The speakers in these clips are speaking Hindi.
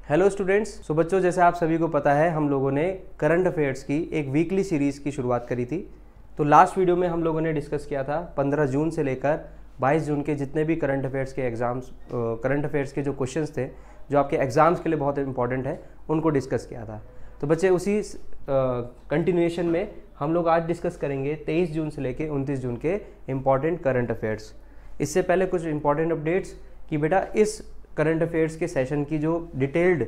Hello students. सो बच्चों, जैसे आप सभी को पता है हम लोगों ने करंट अफेयर्स की एक वीकली सीरीज़ की शुरुआत करी थी। तो लास्ट वीडियो में हम लोगों ने डिस्कस किया था 15 जून से लेकर 22 जून के जितने भी करंट अफेयर्स के एग्ज़ाम्स, करंट अफेयर्स के जो क्वेश्चंस थे जो आपके एग्ज़ाम्स के लिए बहुत इंपॉर्टेंट है, उनको डिस्कस किया था। तो बच्चे उसी कंटिन्यूएशन में हम लोग आज डिस्कस करेंगे 23 जून से लेकर 29 जून के इम्पॉर्टेंट करंट अफेयर्स। इससे पहले कुछ इंपॉर्टेंट अपडेट्स कि बेटा इस करंट अफेयर्स के सेशन की जो डिटेल्ड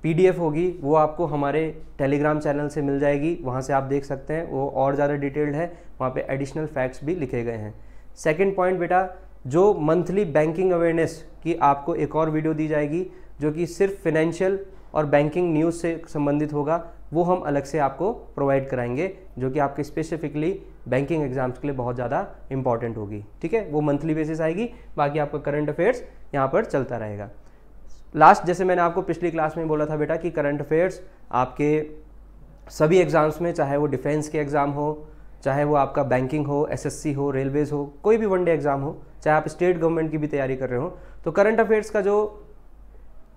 पीडीएफ होगी वो आपको हमारे टेलीग्राम चैनल से मिल जाएगी, वहाँ से आप देख सकते हैं। वो और ज़्यादा डिटेल्ड है, वहाँ पे एडिशनल फैक्ट्स भी लिखे गए हैं। सेकंड पॉइंट बेटा, जो मंथली बैंकिंग अवेयरनेस की आपको एक और वीडियो दी जाएगी जो कि सिर्फ फाइनेंशियल और बैंकिंग न्यूज़ से संबंधित होगा, वो हम अलग से आपको प्रोवाइड कराएंगे, जो कि आपके स्पेसिफिकली बैंकिंग एग्जाम्स के लिए बहुत ज़्यादा इंपॉर्टेंट होगी। ठीक है, वो मंथली बेसिस आएगी, बाकी आपका करंट अफेयर्स यहाँ पर चलता रहेगा। लास्ट जैसे मैंने आपको पिछली क्लास में बोला था बेटा कि करंट अफेयर्स आपके सभी एग्ज़ाम्स में, चाहे वो डिफेंस के एग्ज़ाम हो, चाहे वो आपका बैंकिंग हो, एसएससी हो, रेलवेज़ हो, कोई भी वनडे एग्ज़ाम हो, चाहे आप स्टेट गवर्नमेंट की भी तैयारी कर रहे हो, तो करंट अफेयर्स का जो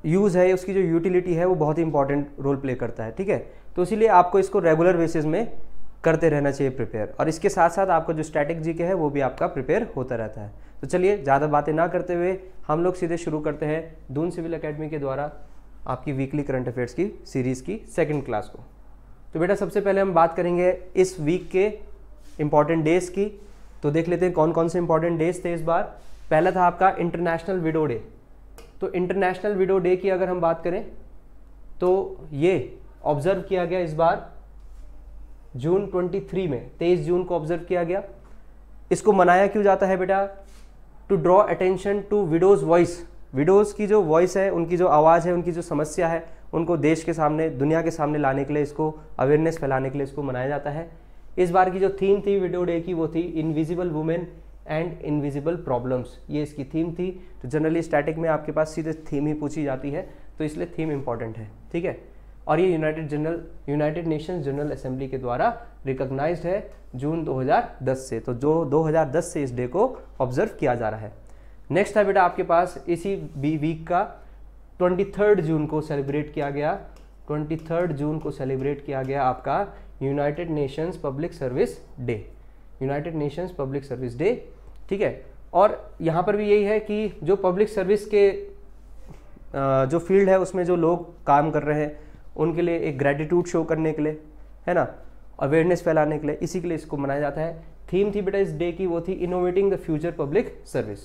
यूज़ है, उसकी जो यूटिलिटी है, वो बहुत ही इंपॉर्टेंट रोल प्ले करता है। ठीक है, तो इसीलिए आपको इसको रेगुलर बेसिस में करते रहना चाहिए प्रिपेयर, और इसके साथ साथ आपका जो स्टैटिक जीके है वो भी आपका प्रिपेयर होता रहता है। तो चलिए ज़्यादा बातें ना करते हुए हम लोग सीधे शुरू करते हैं दून सिविल एकेडमी के द्वारा आपकी वीकली करंट अफेयर्स की सीरीज़ की सेकंड क्लास को। तो बेटा सबसे पहले हम बात करेंगे इस वीक के इम्पॉर्टेंट डेज़ की। तो देख लेते हैं कौन कौन से इंपॉर्टेंट डेज थे इस बार। पहला था आपका इंटरनेशनल विडो डे। तो इंटरनेशनल विडो डे की अगर हम बात करें तो ये ऑब्जर्व किया गया इस बार जून 23 में, 23 जून को ऑब्जर्व किया गया। इसको मनाया क्यों जाता है बेटा? To draw attention to widows voice. Widows की जो वॉइस है, उनकी जो आवाज़ है, उनकी जो समस्या है, उनको देश के सामने, दुनिया के सामने लाने के लिए, इसको अवेयरनेस फैलाने के लिए इसको मनाया जाता है। इस बार की जो थीम थी विडो डे की वो थी invisible women and invisible problems, ये इसकी थीम थी। तो जनरली स्टैटिक में आपके पास सीधे थीम ही पूछी जाती है, तो इसलिए थीम इंपॉर्टेंट है। ठीक है, और ये यूनाइटेड नेशंस जनरल असेंबली के द्वारा रिकॉग्नाइज्ड है जून 2010 से। तो जो 2010 से इस डे को ऑब्जर्व किया जा रहा है। नेक्स्ट है बेटा आपके पास इसी वीक का 23 जून को सेलिब्रेट किया गया। 23 जून को सेलिब्रेट किया गया आपका United Nations public service day. United Nations public service day. ठीक है, और यहाँ पर भी यही है कि जो पब्लिक सर्विस के जो फील्ड है उसमें जो लोग काम कर रहे हैं उनके लिए एक ग्रेटिट्यूड शो करने के लिए, है ना, अवेयरनेस फैलाने के लिए, इसी के लिए इसको मनाया जाता है। थीम थी बेटा इस डे की वो थी innovating the future public service.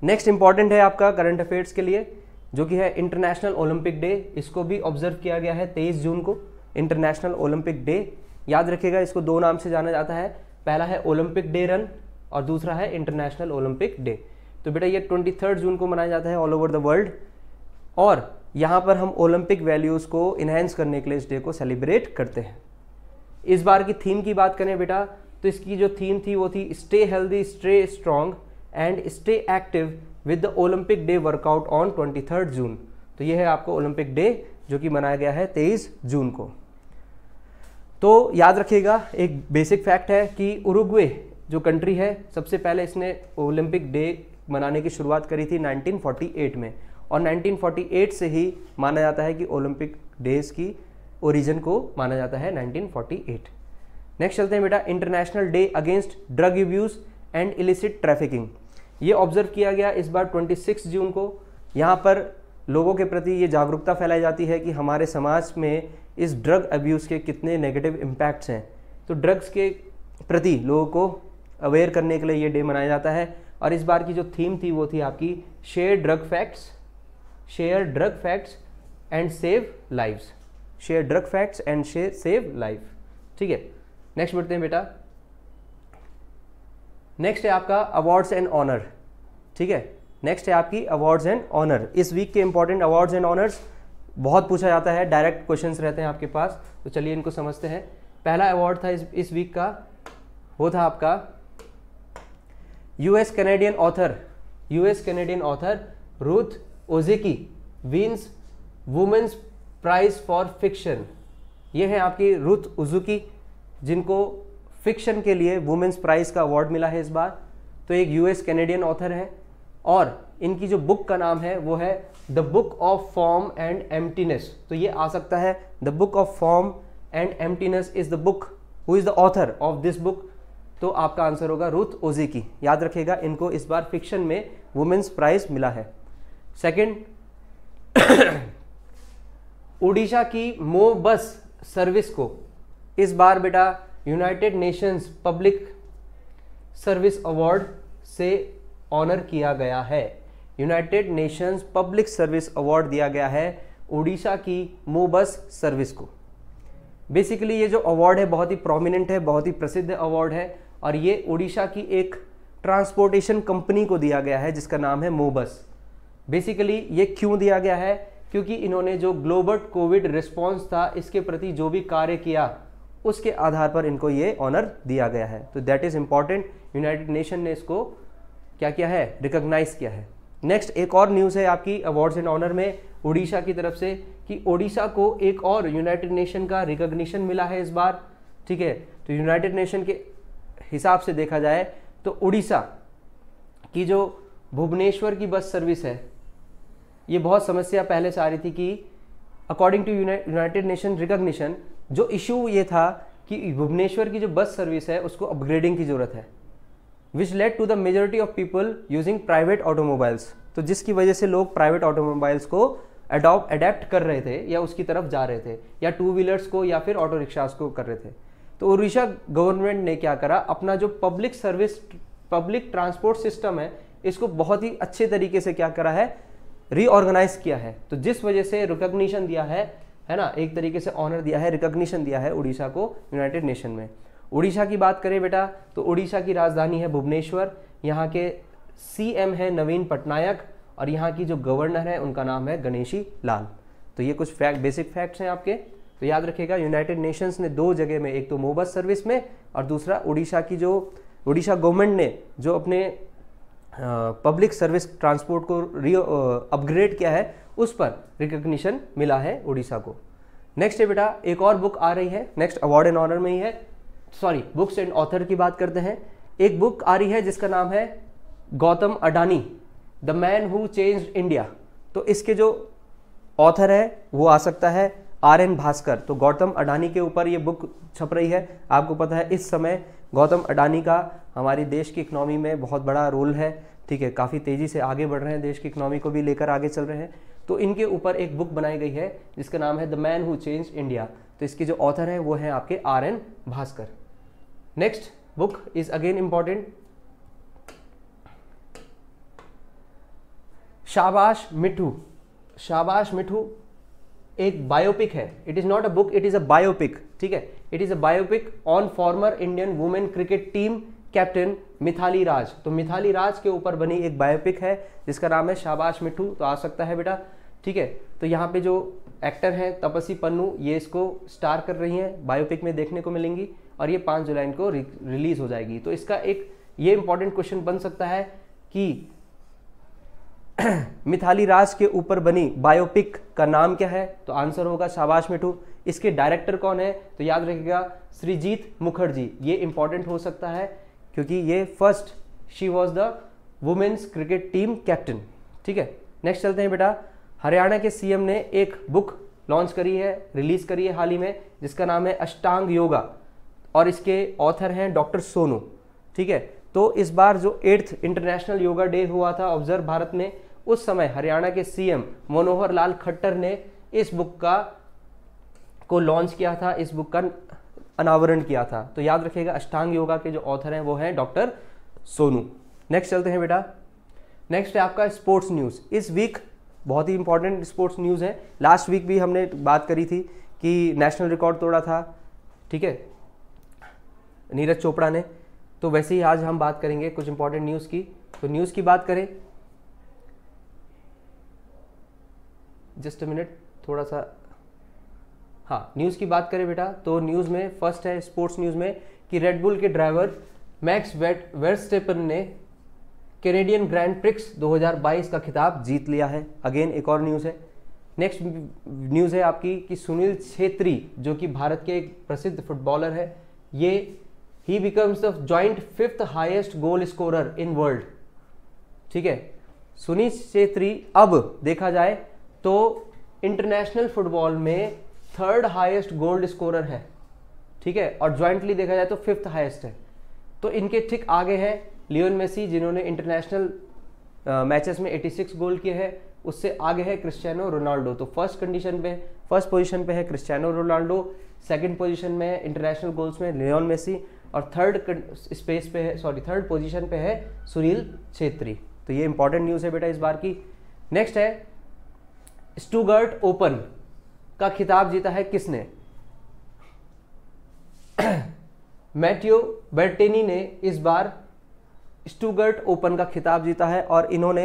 Next important है आपका करंट अफेयर्स के लिए जो कि है इंटरनेशनल ओलंपिक डे। इसको भी ऑब्जर्व किया गया है 23 जून को, इंटरनेशनल ओलंपिक डे। याद रखिएगा इसको दो नाम से जाना जाता है, पहला है ओलंपिक डे रन और दूसरा है इंटरनेशनल ओलंपिक डे। तो बेटा ये 23 जून को मनाया जाता है ऑल ओवर द वर्ल्ड, और यहाँ पर हम ओलंपिक वैल्यूज़ को इन्हेंस करने के लिए इस डे को सेलिब्रेट करते हैं। इस बार की थीम की बात करें बेटा तो इसकी जो थीम थी वो थी stay healthy, stay strong and stay active with the Olympic day workout on 23 जून। तो ये है आपको ओलंपिक डे जो कि मनाया गया है 23 जून को। तो याद रखिएगा एक बेसिक फैक्ट है कि उरुग्वे जो कंट्री है, सबसे पहले इसने ओलंपिक डे मनाने की शुरुआत करी थी 1948 में, और 1948 से ही माना जाता है कि ओलंपिक डेज की ओरिजिन को माना जाता है 1948। नेक्स्ट चलते हैं बेटा international day against drug abuse and illicit trafficking. ये ऑब्जर्व किया गया इस बार 26 जून को। यहाँ पर लोगों के प्रति ये जागरूकता फैलाई जाती है कि हमारे समाज में इस ड्रग अब्यूज़ के कितने नेगेटिव इम्पैक्ट्स हैं। तो ड्रग्स के प्रति लोगों को अवेयर करने के लिए ये डे मनाया जाता है। और इस बार की जो थीम थी वो थी आपकी share drug facts, share drug facts and save lives, share drug facts and save life. ठीक है, नेक्स्ट बढ़ते हैं बेटा। नेक्स्ट है आपका अवार्ड्स एंड ऑनर। ठीक है, नेक्स्ट है आपकी अवार्ड्स एंड ऑनर। इस वीक के इंपॉर्टेंट अवार्ड्स एंड ऑनर्स बहुत पूछा जाता है, डायरेक्ट क्वेश्चंस रहते हैं आपके पास, तो चलिए इनको समझते हैं। पहला अवार्ड था इस वीक का, वो था आपका US Canadian author Ruth Ozeki wins women's prize for fiction. ये है आपकी रूथ ओजेकी जिनको फिक्शन के लिए वुमेन्स प्राइज का अवार्ड मिला है इस बार। तो एक यूएस कैनेडियन ऑथर है और इनकी जो बुक का नाम है वो है the book of form and emptiness. तो ये आ सकता है the book of form and emptiness is the book, who is the author of this book? तो आपका आंसर होगा रुथ ओजेकी। याद रखिएगा, इनको इस बार फिक्शन में वुमेन्स प्राइज मिला है। सेकंड, उड़ीसा की मो बस सर्विस को इस बार बेटा United Nations public service award से ऑनर किया गया है। United Nations public service award दिया गया है उड़ीसा की मो बस सर्विस को। बेसिकली ये जो अवार्ड है बहुत ही प्रोमिनेंट है, बहुत ही प्रसिद्ध अवार्ड है, और ये उड़ीसा की एक ट्रांसपोर्टेशन कंपनी को दिया गया है जिसका नाम है मो बस। बेसिकली ये क्यों दिया गया है? क्योंकि इन्होंने जो ग्लोबल कोविड रिस्पॉन्स था इसके प्रति जो भी कार्य किया उसके आधार पर इनको ये ऑनर दिया गया है। तो that is important, United nation ने इसको क्या किया है? रिकॉग्नाइज किया है। नेक्स्ट एक और न्यूज़ है आपकी अवार्ड्स एंड ऑनर में उड़ीसा की तरफ से कि उड़ीसा को एक और यूनाइटेड नेशन का रिकॉग्निशन मिला है इस बार। ठीक है, तो यूनाइटेड नेशन के हिसाब से देखा जाए तो उड़ीसा की जो भुवनेश्वर की बस सर्विस है, ये बहुत समस्या पहले से आ रही थी कि according to United Nation recognition जो इशू ये था कि भुवनेश्वर की जो बस सर्विस है उसको अपग्रेडिंग की जरूरत है, which led to the majority of people using private automobiles. तो जिसकी वजह से लोग प्राइवेट ऑटोमोबाइल्स को अडेप्ट कर रहे थे या उसकी तरफ जा रहे थे, या टू व्हीलर्स को या फिर ऑटो रिक्शास को कर रहे थे। तो उड़ीसा गवर्नमेंट ने क्या करा, अपना जो public service public transport system है इसको बहुत ही अच्छे तरीके से क्या करा है? रीऑर्गेनाइज किया है। तो जिस वजह से रिकॉग्निशन दिया है ना, एक तरीके से ऑनर दिया है, रिकॉग्निशन दिया है उड़ीसा को यूनाइटेड नेशन में। उड़ीसा की बात करें बेटा तो उड़ीसा की राजधानी है भुवनेश्वर, यहाँ के सीएम है नवीन पटनायक, और यहाँ की जो गवर्नर है उनका नाम है गणेशी लाल। तो ये कुछ बेसिक फैक्ट्स हैं आपके, तो याद रखिएगा यूनाइटेड नेशंस ने दो जगह में, एक तो मोबस सर्विस में और दूसरा उड़ीसा की जो उड़ीसा गवर्नमेंट ने जो अपने पब्लिक सर्विस ट्रांसपोर्ट को अपग्रेड किया है उस पर रिकॉग्निशन मिला है उड़ीसा को। नेक्स्ट है बेटा एक और बुक आ रही है, नेक्स्ट अवार्ड एंड ऑनर में ही है, सॉरी बुक्स एंड ऑथर की बात करते हैं। एक बुक आ रही है जिसका नाम है Gautam Adani the man who changed India. तो इसके जो ऑथर है वो आ सकता है RN भास्कर। तो गौतम अडानी के ऊपर ये बुक छप रही है। आपको पता है इस समय गौतम अडानी का हमारी देश की इकनॉमी में बहुत बड़ा रोल है। ठीक है, काफ़ी तेज़ी से आगे बढ़ रहे हैं, देश की इकनॉमी को भी लेकर आगे चल रहे हैं। तो इनके ऊपर एक बुक बनाई गई है जिसका नाम है the man who changed India. तो इसके जो ऑथर हैं वो हैं आपके RN Bhaskar. Next book is again important, Shabaash Mithu. Shabaash Mithu एक बायोपिक है, it is not a book, it is a biopic. ठीक है, it is a biopic on former Indian women cricket team captain Mithali Raj. तो मिथाली राज के ऊपर बनी एक बायोपिक है जिसका नाम है शाबाश मिठू। तो आ सकता है बेटा। ठीक है, तो यहाँ पे जो एक्टर हैं तपसी पन्नू, ये इसको स्टार कर रही हैं, बायोपिक में देखने को मिलेंगी, और ये 5 जुलाई को रिलीज हो जाएगी। तो इसका एक ये इंपॉर्टेंट क्वेश्चन बन सकता है कि मिथाली राज के ऊपर बनी बायोपिक का नाम क्या है? तो आंसर होगा शाबाश मिठू। इसके डायरेक्टर कौन है? तो याद रखिएगा सृजीत मुखर्जी। ये इंपॉर्टेंट हो सकता है क्योंकि ये first she was the women's cricket team captain. ठीक है, नेक्स्ट चलते हैं बेटा। हरियाणा के सीएम ने एक बुक लॉन्च करी है, रिलीज करी है हाल ही में, जिसका नाम है अष्टांग योगा, और इसके ऑथर हैं डॉक्टर सोनू। ठीक है, तो इस बार जो 8th इंटरनेशनल योगा डे हुआ था ऑब्जर्व भारत में, उस समय हरियाणा के सीएम मनोहर लाल खट्टर ने इस बुक को लॉन्च किया था, इस बुक का अनावरण किया था। तो याद रखिएगा अष्टांग योगा के जो ऑथर हैं वो हैं डॉक्टर सोनू। नेक्स्ट चलते हैं बेटा। नेक्स्ट है आपका स्पोर्ट्स न्यूज़। इस वीक बहुत ही इंपॉर्टेंट स्पोर्ट्स न्यूज़ है। लास्ट वीक भी हमने बात करी थी कि नेशनल रिकॉर्ड तोड़ा था, ठीक है, नीरज चोपड़ा ने। तो वैसे ही आज हम बात करेंगे कुछ इंपॉर्टेंट न्यूज़ की। तो न्यूज़ की बात करें, जस्ट अ मिनट, थोड़ा सा, हाँ न्यूज़ की बात करें बेटा, तो न्यूज़ में फर्स्ट है स्पोर्ट्स न्यूज़ में कि रेडबुल के ड्राइवर मैक्स वर्स्टेपन ने कैनेडियन ग्रैंड प्रिक्स 2022 का खिताब जीत लिया है। अगेन एक और न्यूज़ है। नेक्स्ट न्यूज़ है आपकी कि सुनील छेत्री जो कि भारत के एक प्रसिद्ध फुटबॉलर है, ये ही becomes the joint 5th highest goal scorer in world. ठीक है, सुनील छेत्री अब देखा जाए तो इंटरनेशनल फुटबॉल में 3rd हाईएस्ट गोल्ड स्कोरर है, ठीक है, और ज्वाइंटली देखा जाए तो 5th हाईएस्ट है। तो इनके ठीक आगे है लियोन मेसी जिन्होंने इंटरनेशनल मैचेस में 86 गोल किए हैं, उससे आगे है क्रिस्टियानो रोनाल्डो। तो फर्स्ट पोजीशन पे है क्रिस्टियानो रोनाल्डो, सेकंड पोजीशन में है इंटरनेशनल गोल्स में लियोन मेसी, और थर्ड पोजीशन पे है सुनील छेत्री। तो ये इंपॉर्टेंट न्यूज़ है बेटा इस बार की। नेक्स्ट है स्टुटगार्ट ओपन का खिताब जीता है किसने? मैटियो बेर्टेनी ने इस बार स्टुटगार्ट ओपन का खिताब जीता है और इन्होंने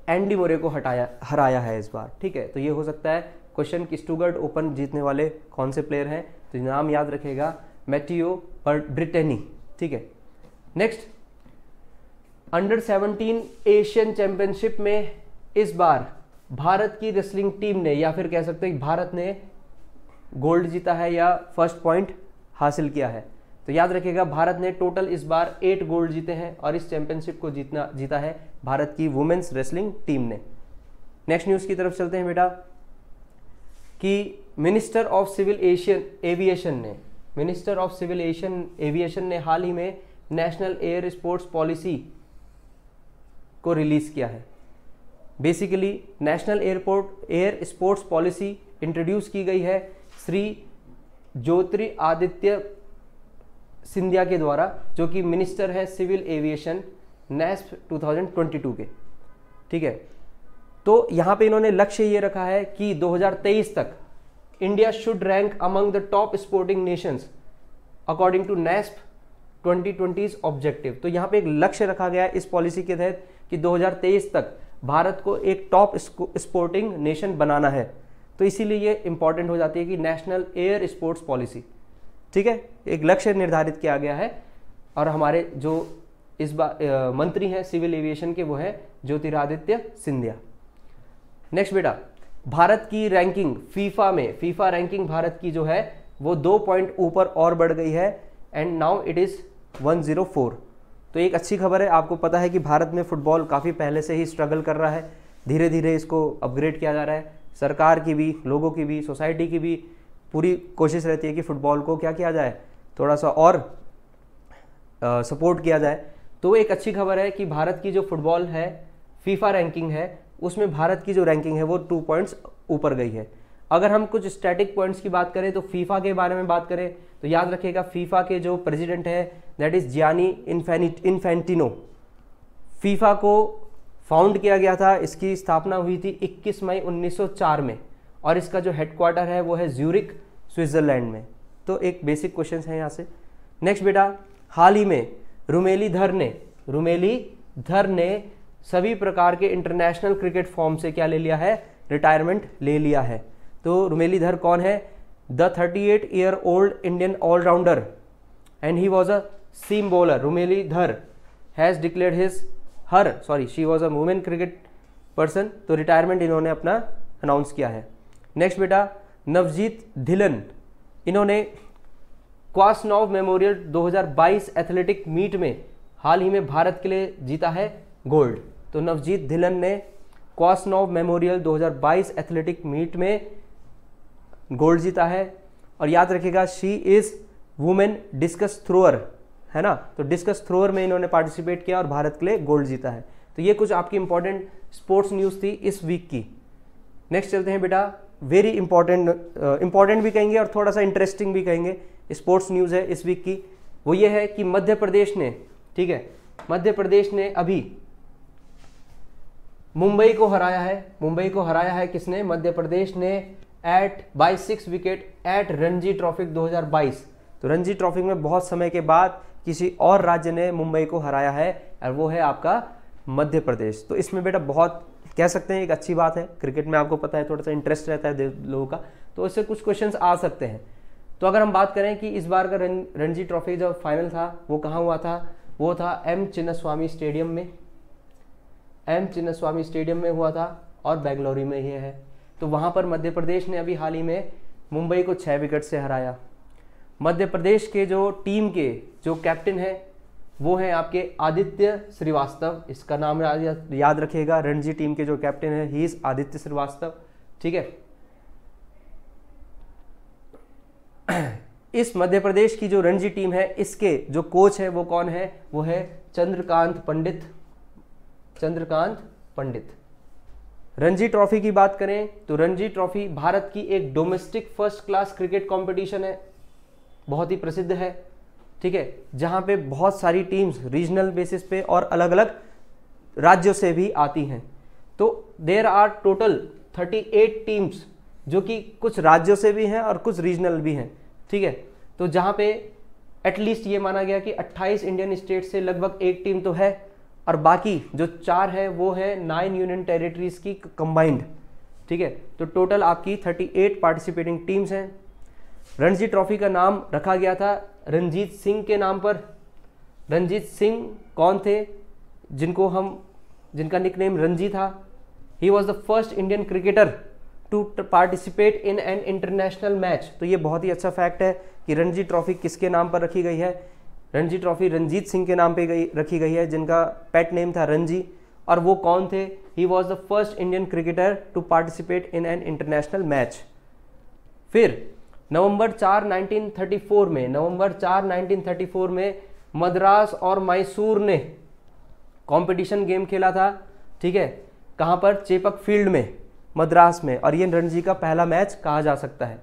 एंडी मुरे को हराया है इस बार, ठीक है। तो ये हो सकता है क्वेश्चन कि स्टुटगार्ट ओपन जीतने वाले कौन से प्लेयर हैं, तो नाम याद रखेगा मैटियो बेर्टेनी, ठीक है। नेक्स्ट अंडर 17 एशियन चैंपियनशिप में इस बार भारत की रेसलिंग टीम ने, या फिर कह सकते हैं भारत ने गोल्ड जीता है या फर्स्ट पॉइंट हासिल किया है। तो याद रखिएगा भारत ने टोटल इस बार 8 गोल्ड जीते हैं और इस चैंपियनशिप को जीता है भारत की वुमेन्स रेसलिंग टीम ने। नेक्स्ट न्यूज़ की तरफ चलते हैं बेटा कि मिनिस्टर ऑफ सिविल एविएशन ने हाल ही में नेशनल एयर स्पोर्ट्स पॉलिसी को रिलीज किया है। Basically national air sports policy introduce की गई है श्री ज्योतिरादित्य सिंधिया के द्वारा, जो कि मिनिस्टर है सिविल एविएशन नेस्प 2022 के, ठीक है। तो यहाँ पे इन्होंने लक्ष्य ये रखा है कि 2023 तक India should rank among the top sporting nations according to NESP 2020 objective. तो यहाँ पे एक लक्ष्य रखा गया है इस पॉलिसी के तहत कि 2023 तक भारत को एक टॉप स्पोर्टिंग नेशन बनाना है। तो इसीलिए ये इंपॉर्टेंट हो जाती है कि नेशनल एयर स्पोर्ट्स पॉलिसी, ठीक है, एक लक्ष्य निर्धारित किया गया है। और हमारे जो इस बार मंत्री हैं सिविल एविएशन के वो है ज्योतिरादित्य सिंधिया। नेक्स्ट बेटा भारत की रैंकिंग फीफा रैंकिंग भारत की जो है वो 2 पॉइंट ऊपर और बढ़ गई है एंड नाउ इट इज़ 104। तो एक अच्छी खबर है, आपको पता है कि भारत में फुटबॉल काफ़ी पहले से ही स्ट्रगल कर रहा है, धीरे धीरे इसको अपग्रेड किया जा रहा है। सरकार की भी, लोगों की भी, सोसाइटी की भी पूरी कोशिश रहती है कि फुटबॉल को क्या किया जाए, थोड़ा सा और सपोर्ट किया जाए। तो एक अच्छी खबर है कि भारत की जो फुटबॉल है फीफा रैंकिंग है उसमें भारत की जो रैंकिंग है वो 2 पॉइंट्स ऊपर गई है। अगर हम कुछ स्टैटिक पॉइंट्स की बात करें तो फीफा के बारे में बात करें तो याद रखिएगा फीफा के जो प्रेसिडेंट है that is Gianni Infantino. FIFA को फाउंड किया गया था, इसकी स्थापना हुई थी 21 मई 1904 में और इसका जो हेडक्वार्टर है वो है ज्यूरिक स्विट्जरलैंड में। तो एक बेसिक क्वेश्चन है यहाँ से। नेक्स्ट बेटा हाल ही में रुमेली धर ने सभी प्रकार के इंटरनेशनल क्रिकेट फॉर्म से क्या ले लिया है, रिटायरमेंट ले लिया है। तो रुमेली धर कौन है? The 38-year-old Indian allrounder and he was a seam bowler. Rumeli Dhar has declared she was a women cricket person. तो रिटायरमेंट इन्होंने अपना अनाउंस किया है। नेक्स्ट बेटा नवजीत धिलन, इन्होंने क्वासनॉव मेमोरियल 2022 एथलेटिक मीट में हाल ही में भारत के लिए जीता है गोल्ड। तो नवजीत धिलन ने क्वासनॉव मेमोरियल 2022 एथलेटिक मीट में गोल्ड जीता है। और याद रखिएगा she is women discuss thrower, है ना। तो डिस्कस थ्रोअर में इन्होंने पार्टिसिपेट किया और भारत के लिए गोल्ड जीता है। तो ये कुछ आपकी इंपॉर्टेंट स्पोर्ट्स न्यूज़ थी इस वीक की। नेक्स्ट चलते हैं बेटा, वेरी इंपॉर्टेंट भी कहेंगे और थोड़ा सा इंटरेस्टिंग भी कहेंगे स्पोर्ट्स न्यूज़ है इस वीक की। वो ये है कि मध्य प्रदेश ने, ठीक है, मध्य प्रदेश ने अभी मुंबई को हराया है किसने? मध्य प्रदेश ने by 6 wicket at Ranji Trophy 2022। तो रणजी ट्रॉफी में बहुत समय के बाद किसी और राज्य ने मुंबई को हराया है और वो है आपका मध्य प्रदेश। तो इसमें बेटा बहुत कह सकते हैं एक अच्छी बात है। क्रिकेट में आपको पता है थोड़ा सा इंटरेस्ट रहता है लोगों का, तो इससे कुछ क्वेश्चन्स आ सकते हैं। तो अगर हम बात करें कि इस बार का रणजी ट्रॉफी जो फाइनल था वो कहाँ हुआ था, वो था एम चिन्नास्वामी स्टेडियम में हुआ था और बेंगलुरु में ही है। तो वहाँ पर मध्य प्रदेश ने अभी हाल ही में मुंबई को 6 विकेट से हराया। मध्य प्रदेश के जो टीम के जो कैप्टन है वो हैं आपके आदित्य श्रीवास्तव, इसका नाम याद रखिएगा। रणजी टीम के जो कैप्टन है ही इज आदित्य श्रीवास्तव, ठीक है। इस मध्य प्रदेश की जो रणजी टीम है इसके जो कोच है वो कौन है, वो है चंद्रकांत पंडित। चंद्रकांत पंडित। रणजी ट्रॉफी की बात करें तो रणजी ट्रॉफी भारत की एक domestic first class cricket competition है, बहुत ही प्रसिद्ध है, ठीक है, जहां पे बहुत सारी टीम्स रीजनल बेसिस पे और अलग अलग राज्यों से भी आती हैं। तो देयर आर टोटल 38 टीम्स जो कि कुछ राज्यों से भी हैं और कुछ रीजनल भी हैं, ठीक है। तो जहां पे एटलीस्ट ये माना गया कि 28 इंडियन स्टेट से लगभग एक टीम तो है और बाकी जो 4 है वो है 9 यूनियन टेरिटरीज की कंबाइंड, ठीक है। तो टोटल आपकी 38 पार्टिसिपेटिंग टीम्स हैं। रणजी ट्रॉफी का नाम रखा गया था रंजीत सिंह के नाम पर। रंजीत सिंह कौन थे, जिनका निकनेम रणजी था। He was the first Indian cricketer to participate in an international match. तो ये बहुत ही अच्छा फैक्ट है कि रणजी ट्रॉफी किसके नाम पर रखी गई है। रणजी ट्रॉफी रंजीत सिंह के नाम पे रखी गई है, जिनका पेट नेम था रणजी। और वो कौन थे, he was the first Indian cricketer to participate in an international match. फिर नवंबर 4 1934 में मद्रास और मैसूर ने कंपटीशन गेम खेला था, ठीक है। कहाँ पर, चेपक फील्ड में, मद्रास में, और ये रणजी का पहला मैच कहा जा सकता है।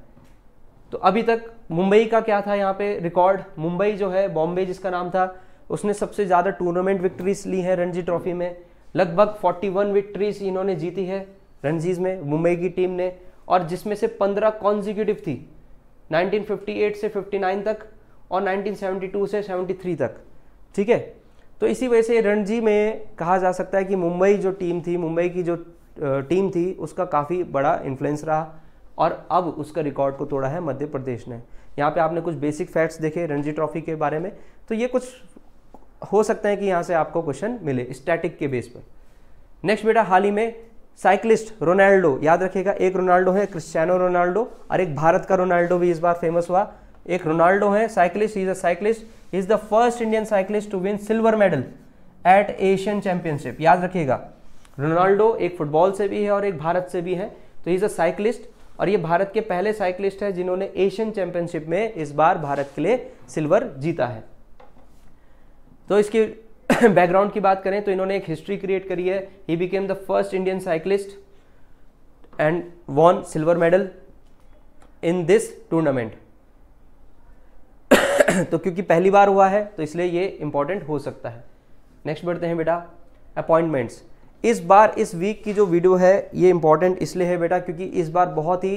तो अभी तक मुंबई का क्या था यहाँ पे रिकॉर्ड, मुंबई जो है, बॉम्बे जिसका नाम था, उसने सबसे ज़्यादा टूर्नामेंट विक्ट्रीज ली है रणजी ट्रॉफी में। लगभग 41 विक्ट्रीज इन्होंने जीती है रणजीज में, मुंबई की टीम ने, और जिसमें से 15 कॉन्जिक्यूटिव थी, 1958 से 59 तक और 1972 से 73 तक, ठीक है। तो इसी वजह से रणजी में कहा जा सकता है कि मुंबई जो टीम थी, मुंबई की जो टीम थी, उसका काफ़ी बड़ा इन्फ्लुएंस रहा और अब उसका रिकॉर्ड को तोड़ा है मध्य प्रदेश ने। यहाँ पे आपने कुछ बेसिक फैक्ट्स देखे रणजी ट्रॉफी के बारे में, तो ये कुछ हो सकता है कि यहाँ से आपको क्वेश्चन मिले स्टैटिक के बेस पर। नेक्स्ट बेटा, हाल ही में साइकिलिस्ट रोनाल्डो, याद रखिएगा, एक रोनाल्डो है क्रिस्टियानो रोनाल्डो और एक भारत का रोनाल्डो भी इस बार फेमस हुआ। एक रोनाल्डो है cyclist, is a cyclist, is the first Indian cyclist to win silver medal at Asian championship. याद रखिएगा, रोनाल्डो एक फुटबॉल से भी है और एक भारत से भी है, तो इज अ साइकिलिस्ट, और ये भारत के पहले साइकिलिस्ट है जिन्होंने एशियन चैंपियनशिप में इस बार भारत के लिए सिल्वर जीता है। तो इसकी बैकग्राउंड की बात करें तो इन्होंने एक हिस्ट्री क्रिएट करी है। He became the first Indian cyclist and won silver medal in this tournament. तो क्योंकि पहली बार हुआ है तो इसलिए ये इंपॉर्टेंट हो सकता है। नेक्स्ट बढ़ते हैं बेटा, अपॉइंटमेंट्स। इस बार इस वीक की जो वीडियो है ये इंपॉर्टेंट इसलिए है बेटा क्योंकि इस बार बहुत ही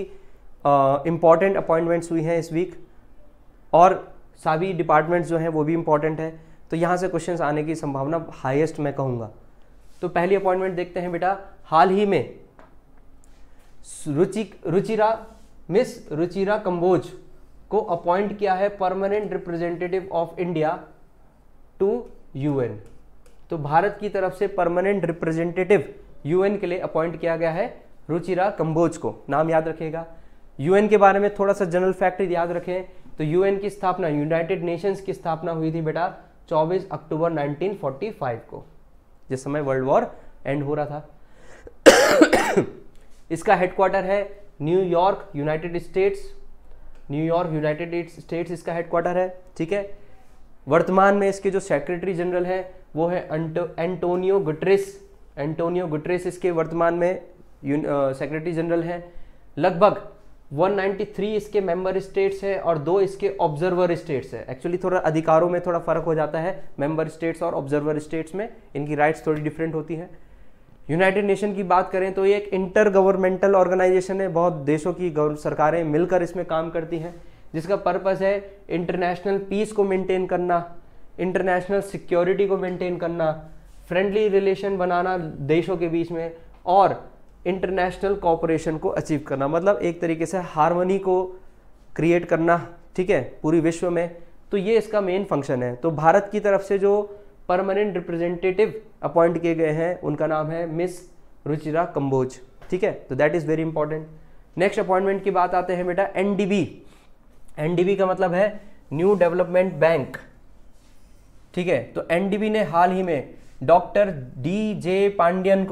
इंपॉर्टेंट अपॉइंटमेंट्स हुई हैं इस वीक, और सभी डिपार्टमेंट्स जो हैं वो भी इंपॉर्टेंट है, तो यहाँ से क्वेश्चंस आने की संभावना हाईएस्ट मैं कहूँगा। तो पहली अपॉइंटमेंट देखते हैं बेटा, हाल ही में मिस रुचिरा कंबोज को अपॉइंट किया है permanent representative of India to UN. तो भारत की तरफ से परमानेंट रिप्रेजेंटेटिव यूएन के लिए अपॉइंट किया गया है रुचिरा कंबोज को, नाम याद रखिएगा। यूएन के बारे में थोड़ा सा जनरल फैक्ट याद रखें तो यूएन की स्थापना, यूनाइटेड नेशंस की स्थापना हुई थी बेटा 24 अक्टूबर 1945 को, जिस समय वर्ल्ड वॉर एंड हो रहा था। इसका हेडक्वार्टर है New York, United states. New York, United states इसका हेडक्वार्टर है, ठीक है। वर्तमान में इसके जो सेक्रेटरी जनरल है वो है एंटोनियो गुटेरेस। एंटोनियो गुटेरेस इसके वर्तमान में सेक्रेटरी जनरल हैं। लगभग 193 इसके मेंबर स्टेट्स है और 2 इसके ऑब्जर्वर स्टेट्स है। एक्चुअली थोड़ा अधिकारों में थोड़ा फर्क हो जाता है मेंबर स्टेट्स और ऑब्जर्वर स्टेट्स में, इनकी राइट्स थोड़ी डिफरेंट होती हैं। यूनाइटेड नेशन की बात करें तो ये एक इंटर गवर्नमेंटल ऑर्गेनाइजेशन है, बहुत देशों की सरकारें मिलकर इसमें काम करती हैं, जिसका पर्पस है इंटरनेशनल पीस को मेंटेन करना, इंटरनेशनल सिक्योरिटी को मेंटेन करना, फ्रेंडली रिलेशन बनाना देशों के बीच में, और इंटरनेशनल कोऑपरेशन को अचीव करना, मतलब एक तरीके से हार्मनी को क्रिएट करना, ठीक है, पूरी विश्व में। तो ये इसका मेन फंक्शन है। तो भारत की तरफ से जो परमानेंट रिप्रेजेंटेटिव अपॉइंट किए गए हैं उनका नाम है मिस रुचिरा कंबोज, ठीक है। तो that is very important. Next appointment की बात आते हैं बेटा, एनडीबी। एनडीबी का मतलब है न्यू डेवलपमेंट बैंक। ठीक है। तो एनडीबी ने हाल ही में डॉक्टर डी जे पांडियन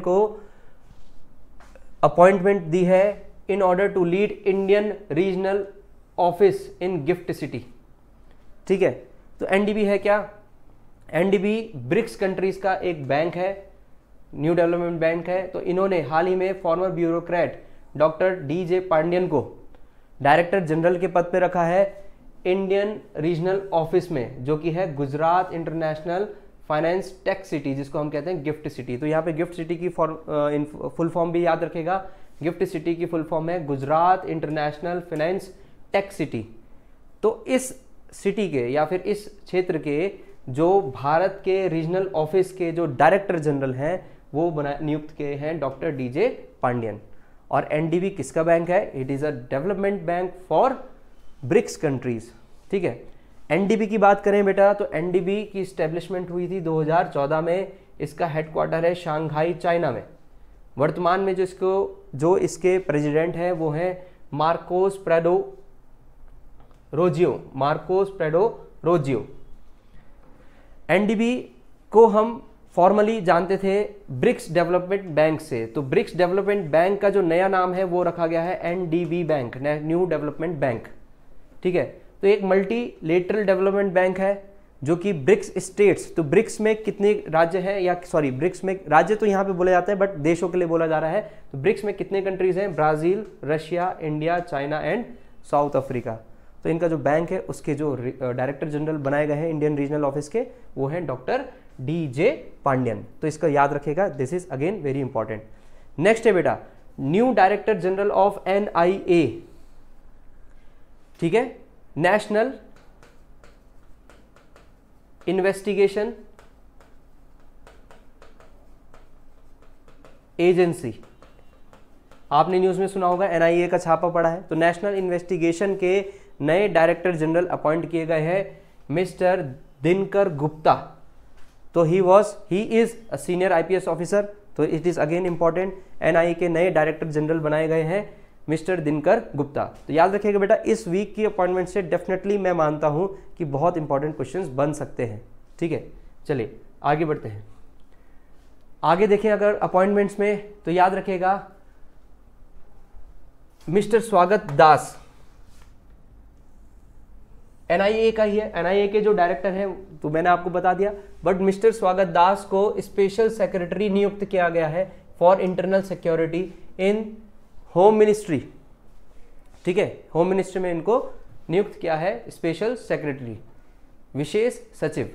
को अपॉइंटमेंट दी है in order to lead Indian regional office in GIFT City. ठीक है, तो एनडीबी है क्या? एनडीबी ब्रिक्स कंट्रीज का एक बैंक है, न्यू डेवलपमेंट बैंक है। तो इन्होंने हाल ही में farmer bureaucrat doctor D J Pandian को डायरेक्टर जनरल के पद पे रखा है इंडियन रीजनल ऑफिस में, जो कि है Gujarat international finance tech city, जिसको हम कहते हैं गिफ्ट सिटी। तो यहाँ पे गिफ्ट सिटी की फुल फॉर्म भी याद रखेगा। गिफ्ट सिटी की फुल फॉर्म है Gujarat international finance tech city. तो इस सिटी के या फिर इस क्षेत्र के जो भारत के रीजनल ऑफिस के जो डायरेक्टर जनरल हैं वो नियुक्त किए हैं डॉक्टर डी जे पांडियन। और एनडीबी किसका बैंक है? It is a development bank for BRICS countries. ठीक है, एनडीबी की बात करें बेटा तो एनडीबी की स्टैब्लिशमेंट हुई थी 2014 में। इसका हेडक्वार्टर है शांघाई चाइना में। वर्तमान में जो इसके प्रेसिडेंट हैं वो हैं मार्कोस प्रेडो रोजियो। एनडीबी को हम फॉर्मली जानते थे ब्रिक्स डेवलपमेंट बैंक से। तो ब्रिक्स डेवलपमेंट बैंक का जो नया नाम है वो रखा गया है NDB bank, new development bank. ठीक है, तो एक मल्टीलेटरल डेवलपमेंट बैंक है जो कि ब्रिक्स स्टेट्स, तो ब्रिक्स में कितने राज्य हैं, या सॉरी ब्रिक्स में राज्य तो यहाँ पे बोला जाता है बट देशों के लिए बोला जा रहा है। तो ब्रिक्स में कितने कंट्रीज हैं? Brazil, Russia, India, China and south Africa. तो इनका जो बैंक है उसके जो डायरेक्टर जनरल बनाए गए हैं इंडियन रीजनल ऑफिस के वो हैं डॉक्टर डी जे पांडियन। तो इसका याद रखेगा, this is again very important. Next है बेटा new director general of NIA. ठीक है, नेशनल इन्वेस्टिगेशन एजेंसी। आपने न्यूज में सुना होगा एनआईए का छापा पड़ा है। तो नेशनल इन्वेस्टिगेशन के नए डायरेक्टर जनरल अपॉइंट किए गए हैं मिस्टर दिनकर गुप्ता। तो he is a senior IPS officer. तो it is again important, NIA के नए डायरेक्टर जनरल बनाए गए हैं मिस्टर दिनकर गुप्ता। तो याद रखिएगा बेटा, इस वीक की अपॉइंटमेंट से डेफिनेटली मैं मानता हूं कि बहुत इंपॉर्टेंट क्वेश्चंस बन सकते हैं। ठीक है, चलिए आगे बढ़ते हैं। आगे देखें अगर अपॉइंटमेंट्स में तो याद रखिएगा मिस्टर स्वागत दास एनआईए का ही है। एनआईए के जो डायरेक्टर हैं तो मैंने आपको बता दिया, बट मिस्टर स्वागत दास को स्पेशल सेक्रेटरी नियुक्त किया गया है for internal security in home ministry. ठीक है, होम मिनिस्ट्री में इनको नियुक्त किया है स्पेशल सेक्रेटरी, विशेष सचिव।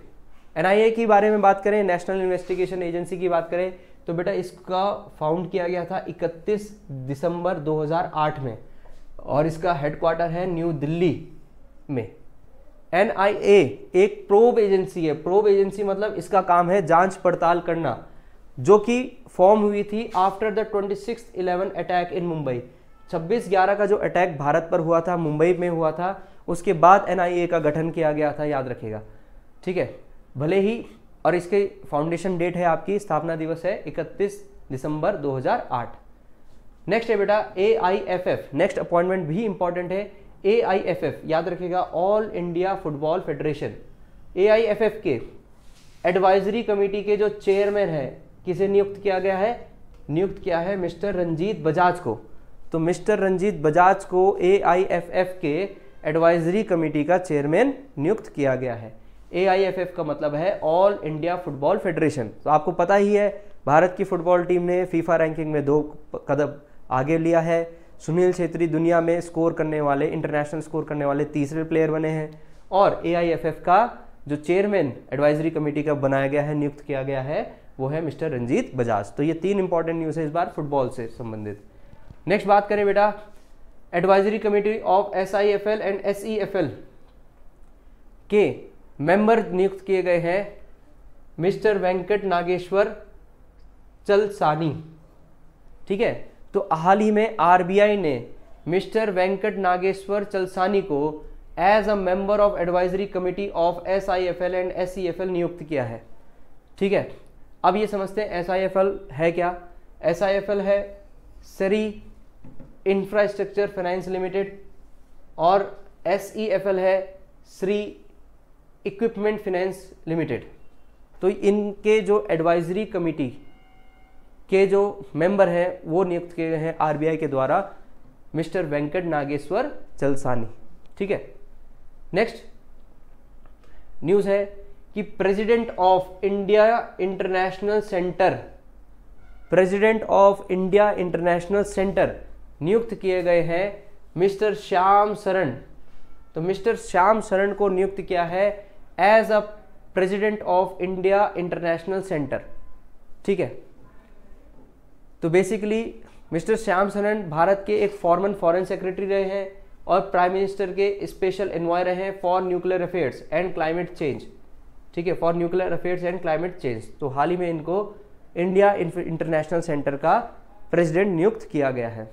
एनआईए की बारे में बात करें, नेशनल इन्वेस्टिगेशन एजेंसी की बात करें तो बेटा इसका फाउंड किया गया था 31 दिसंबर 2008 में और इसका हेडक्वार्टर है न्यू दिल्ली में। एनआईए एक प्रोब एजेंसी है। प्रोब एजेंसी मतलब इसका काम है जांच पड़ताल करना, जो कि फॉर्म हुई थी after the 26/11 attack in Mumbai. 26/11 का जो अटैक भारत पर हुआ था, मुंबई में हुआ था, उसके बाद एनआईए का गठन किया गया था, याद रखिएगा। ठीक है, भले ही, और इसके फाउंडेशन डेट है आपकी, स्थापना दिवस है 31 दिसंबर 2008। नेक्स्ट है बेटा AIFF। नेक्स्ट अपॉइंटमेंट भी इंपॉर्टेंट है। AIFF याद रखिएगा, all India football federation. AIFF के एडवाइजरी कमेटी के जो चेयरमैन है किसे नियुक्त किया गया है? नियुक्त किया है मिस्टर रंजीत बजाज को। तो मिस्टर रंजीत बजाज को AIFF के एडवाइजरी कमेटी का चेयरमैन नियुक्त किया गया है। AIFF का मतलब है ऑल इंडिया फुटबॉल फेडरेशन। तो आपको पता ही है भारत की फुटबॉल टीम ने फीफा रैंकिंग में 2 कदम आगे लिया है। सुनील छेत्री दुनिया में स्कोर करने वाले, इंटरनेशनल स्कोर करने वाले तीसरे प्लेयर बने हैं। और AIFF का जो चेयरमैन एडवाइजरी कमेटी का बनाया गया है, नियुक्त किया गया है, वो है मिस्टर रंजीत बजाज। तो ये 3 इंपॉर्टेंट न्यूज़ है इस बार फुटबॉल से संबंधित। नेक्स्ट बात करें बेटा advisory committee of SIFL and SEFL के मेंबर नियुक्त किए गए हैं मिस्टर वेंकट नागेश्वर चलसानी। ठीक है, तो हाल ही में RBI ने मिस्टर वेंकट नागेश्वर चलसानी को as a member of advisory committee of SIFL and SEFL नियुक्त किया है। ठीक है, अब ये समझते हैं SIFL है क्या। SIFL है सरी इंफ्रास्ट्रक्चर फाइनेंस लिमिटेड और SEFL है श्री इक्विपमेंट फाइनेंस लिमिटेड। तो इनके जो एडवाइजरी कमेटी के जो मेंबर हैं वो नियुक्त किए गए हैं आरबीआई के द्वारा मिस्टर वेंकट नागेश्वर चलसानी। ठीक है, नेक्स्ट न्यूज़ है कि president of India International centre, president of India International centre नियुक्त किए गए हैं मिस्टर श्याम शरण। तो मिस्टर श्याम शरण को नियुक्त किया है as a president of India International Centre. ठीक है, तो बेसिकली मिस्टर श्याम शरण भारत के एक फॉर्मर फॉरेन सेक्रेटरी रहे हैं और प्राइम मिनिस्टर के स्पेशल एनवॉय रहे हैं for nuclear affairs and climate change. ठीक है, for nuclear affairs and climate change. तो हाल ही में इनको इंडिया इंटरनेशनल सेंटर का प्रेसिडेंट नियुक्त किया गया है।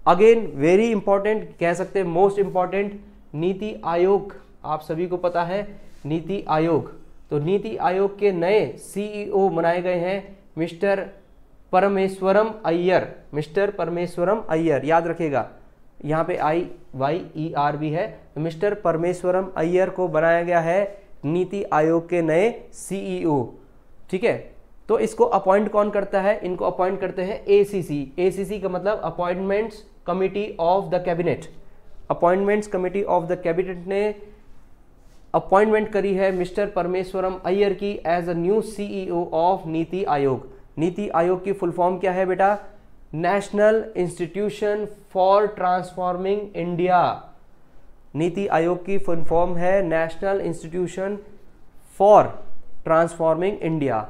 अगेन वेरी इंपॉर्टेंट, कह सकते हैं मोस्ट इंपॉर्टेंट, नीति आयोग। आप सभी को पता है नीति आयोग। तो नीति आयोग के नए सीईओ बनाए गए हैं मिस्टर परमेश्वरम अय्यर। मिस्टर परमेश्वरम अय्यर, याद रखिएगा यहाँ पे IYER भी है। तो मिस्टर परमेश्वरम अय्यर को बनाया गया है नीति आयोग के नए सीईओ। ठीक है, तो इसको अपॉइंट कौन करता है? इनको अपॉइंट करते हैं ACC। ACC का मतलब appointments committee of the cabinet. Appointments committee of the cabinet ने अपॉइंटमेंट करी है मिस्टर परमेश्वरम अय्यर की as a new CEO of NITI Aayog. NITI Aayog की फुल फॉर्म क्या है बेटा? National institution for transforming India. NITI Aayog की फुल फॉर्म है national institution for transforming India,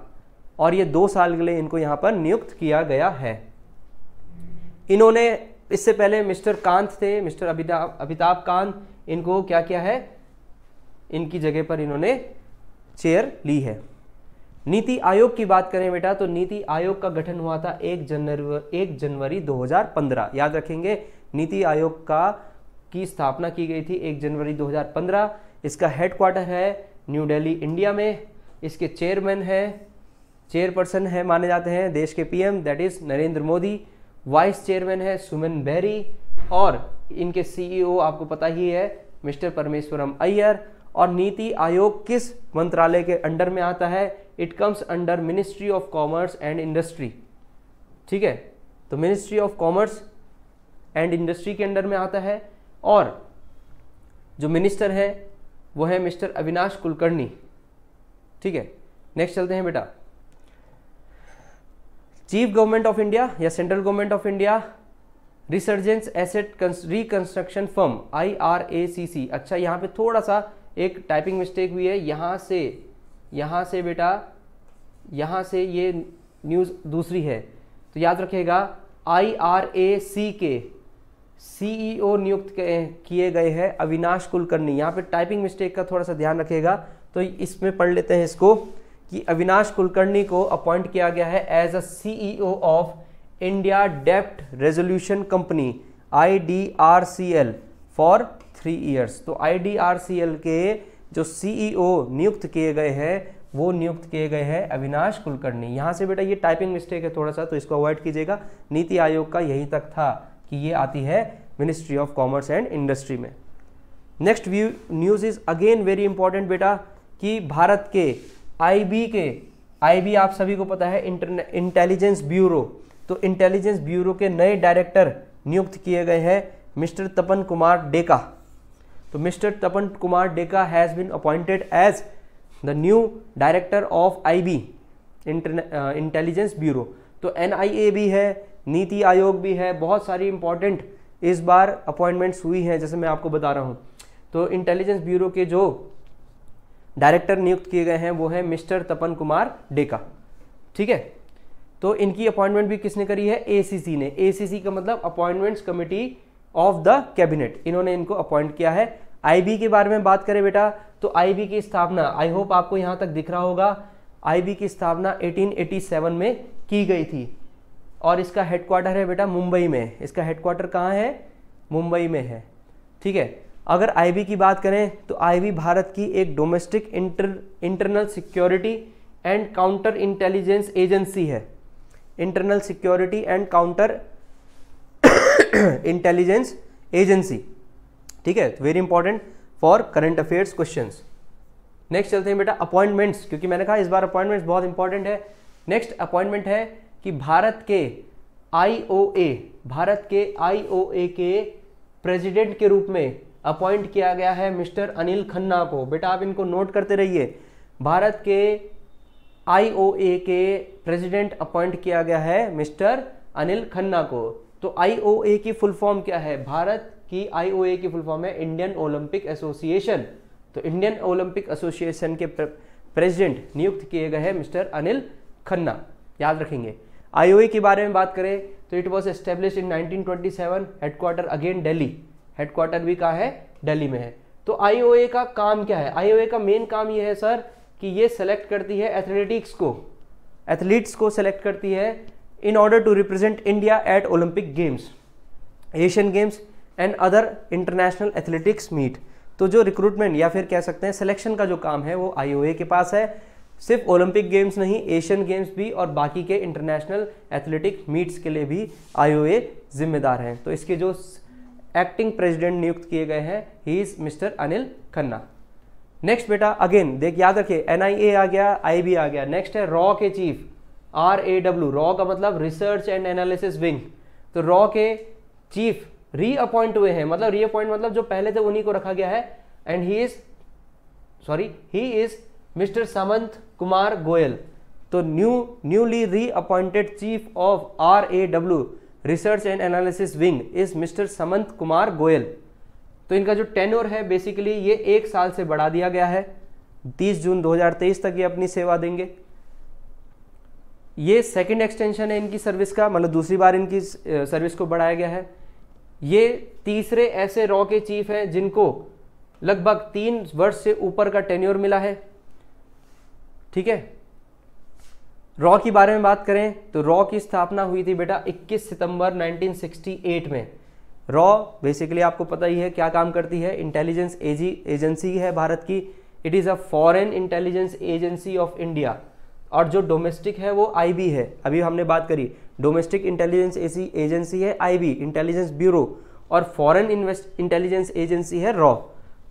और ये 2 साल के लिए इनको यहाँ पर नियुक्त किया गया है। इन्होंने इससे पहले मिस्टर कांत थे, मिस्टर अमिताभ कांत, इनको क्या किया है? इनकी जगह पर इन्होंने चेयर ली है। नीति आयोग की बात करें बेटा, तो नीति आयोग का गठन हुआ था 1 जनवरी 2015। याद रखेंगे, नीति आयोग की स्थापना की गई थी 1 जनवरी 2015। इसका हेडक्वार्टर है न्यू दिल्ली इंडिया में। इसके चेयरपर्सन है माने जाते हैं देश के PM, that is Narendra Modi. Vice chairman है सुमन बेरी, और इनके CEO आपको पता ही है मिस्टर परमेश्वरम अय्यर। और नीति आयोग किस मंत्रालय के अंडर में आता है? It comes under ministry of commerce and industry. ठीक है, तो ministry of commerce and industry के अंडर में आता है, और जो मिनिस्टर है वो है मिस्टर अविनाश कुलकर्णी। ठीक है, नेक्स्ट चलते हैं बेटा। चीफ गवर्नमेंट ऑफ इंडिया या central government of India resurgence asset reconstruction firm IRACC। अच्छा, यहाँ पे थोड़ा सा एक टाइपिंग मिस्टेक हुई है। यहाँ से बेटा, यहाँ से ये न्यूज़ दूसरी है, तो याद रखिएगा IRAC के CEO नियुक्त किए गए हैं अविनाश कुलकर्णी। यहाँ पे टाइपिंग मिस्टेक का थोड़ा सा ध्यान रखिएगा। तो इसमें पढ़ लेते हैं इसको कि अविनाश कुलकर्णी को अपॉइंट किया गया है as a CEO of India डेप्ट resolution company IDRCL for 3 years. तो IDRCL के जो CEO नियुक्त किए गए हैं वो नियुक्त किए गए हैं अविनाश कुलकर्णी। यहाँ से बेटा ये टाइपिंग मिस्टेक है थोड़ा सा, तो इसको अवॉइड कीजिएगा। नीति आयोग का यही तक था कि ये आती है ministry of commerce and industry में। Next news is again very important बेटा, कि भारत के IB आप सभी को पता है इंटेलिजेंस ब्यूरो। तो इंटेलिजेंस ब्यूरो के नए डायरेक्टर नियुक्त किए गए हैं मिस्टर तपन कुमार डेका। तो mister Tapan Kumar Deka has been appointed as the new director of IB Intelligence Bureau. तो NIA भी है, नीति आयोग भी है, बहुत सारी इंपॉर्टेंट इस बार अपॉइंटमेंट्स हुई हैं जैसे मैं आपको बता रहा हूँ। तो इंटेलिजेंस ब्यूरो के जो डायरेक्टर नियुक्त किए गए हैं वो है मिस्टर तपन कुमार डेका। ठीक है, तो इनकी अपॉइंटमेंट भी किसने करी है? ACC ने। ACC का मतलब appointments committee of the cabinet, इन्होंने इनको अपॉइंट किया है। IB के बारे में बात करें बेटा, तो IB की स्थापना, आई होप आपको यहाँ तक दिख रहा होगा, IB की स्थापना 1887 में की गई थी, और इसका हेडक्वार्टर है बेटा मुंबई में। इसका हेडक्वार्टर कहाँ है? मुंबई में है। ठीक है, अगर IB की बात करें तो IB भारत की एक domestic internal security and counter intelligence agency है। Internal security and counter intelligence agency. ठीक है, very important for current affairs questions. Next चलते हैं बेटा अपॉइंटमेंट्स, क्योंकि मैंने कहा इस बार अपॉइंटमेंट्स बहुत इंपॉर्टेंट है। नेक्स्ट अपॉइंटमेंट है कि भारत के आईओए के प्रेसिडेंट के रूप में अपॉइंट किया गया है मिस्टर अनिल खन्ना को। बेटा आप इनको नोट करते रहिए, भारत के आईओए के प्रेसिडेंट अपॉइंट किया गया है मिस्टर अनिल खन्ना को। तो आईओए की फुल फॉर्म क्या है? भारत की आईओए की फुल फॉर्म है इंडियन ओलंपिक एसोसिएशन। तो इंडियन ओलंपिक एसोसिएशन के प्रेसिडेंट नियुक्त किए गए हैं मिस्टर अनिल खन्ना, याद रखेंगे। आईओए के बारे में बात करें तो it was establish in 1927, headquarter again Delhi, headquarter भी कहाँ है? दिल्ली में है। तो आईओए का काम क्या है? आईओए का मेन काम ये है सर कि ये सेलेक्ट करती है एथलीट्स को सेलेक्ट करती है in order to represent India at Olympic Games, Asian Games and other international athletics meet. तो जो रिक्रूटमेंट या फिर कह सकते हैं सिलेक्शन का जो काम है वो आईओए के पास है। सिर्फ ओलंपिक गेम्स नहीं, एशियन गेम्स भी और बाकी के इंटरनेशनल एथलेटिक मीट्स के लिए भी आईओए जिम्मेदार है। तो इसके जो एक्टिंग प्रेसिडेंट नियुक्त किए गए हैं ही is mister Anil Khanna. Next बेटा अगेन देख याद रखिए, एनआईए आ गया, आईबी आ गया। नेक्स्ट है रॉ के चीफ, RAW, रॉ का मतलब रिसर्च एंड एनालिसिस विंग। तो रॉ के चीफ रीअपॉइंट हुए हैं, मतलब रीअपॉइंट मतलब जो पहले थे उन्हीं को रखा गया है। And he is mister Samant Kumar Goyal. तो newly reappointed chief of RAW, research and analysis wing, is mister Samant Kumar Goyal. तो इनका जो टेन्योर है बेसिकली ये 1 साल से बढ़ा दिया गया है, 30 जून 2023 तक ये अपनी सेवा देंगे। ये सेकंड एक्सटेंशन है इनकी सर्विस का, मतलब दूसरी बार इनकी सर्विस को बढ़ाया गया है। ये तीसरे ऐसे रॉ के चीफ हैं जिनको लगभग 3 वर्ष से ऊपर का टेन्योर मिला है। ठीक है, रॉ की बारे में बात करें तो रॉ की स्थापना हुई थी बेटा 21 सितंबर 1968 में। रॉ बेसिकली आपको पता ही है क्या काम करती है, इंटेलिजेंस एजेंसी है भारत की। It is a foreign intelligence agency of India. और जो डोमेस्टिक है वो आईबी है, अभी हमने बात करी। डोमेस्टिक इंटेलिजेंस एजेंसी है आईबी, इंटेलिजेंस ब्यूरो, और फॉरेन इंटेलिजेंस एजेंसी है रॉ।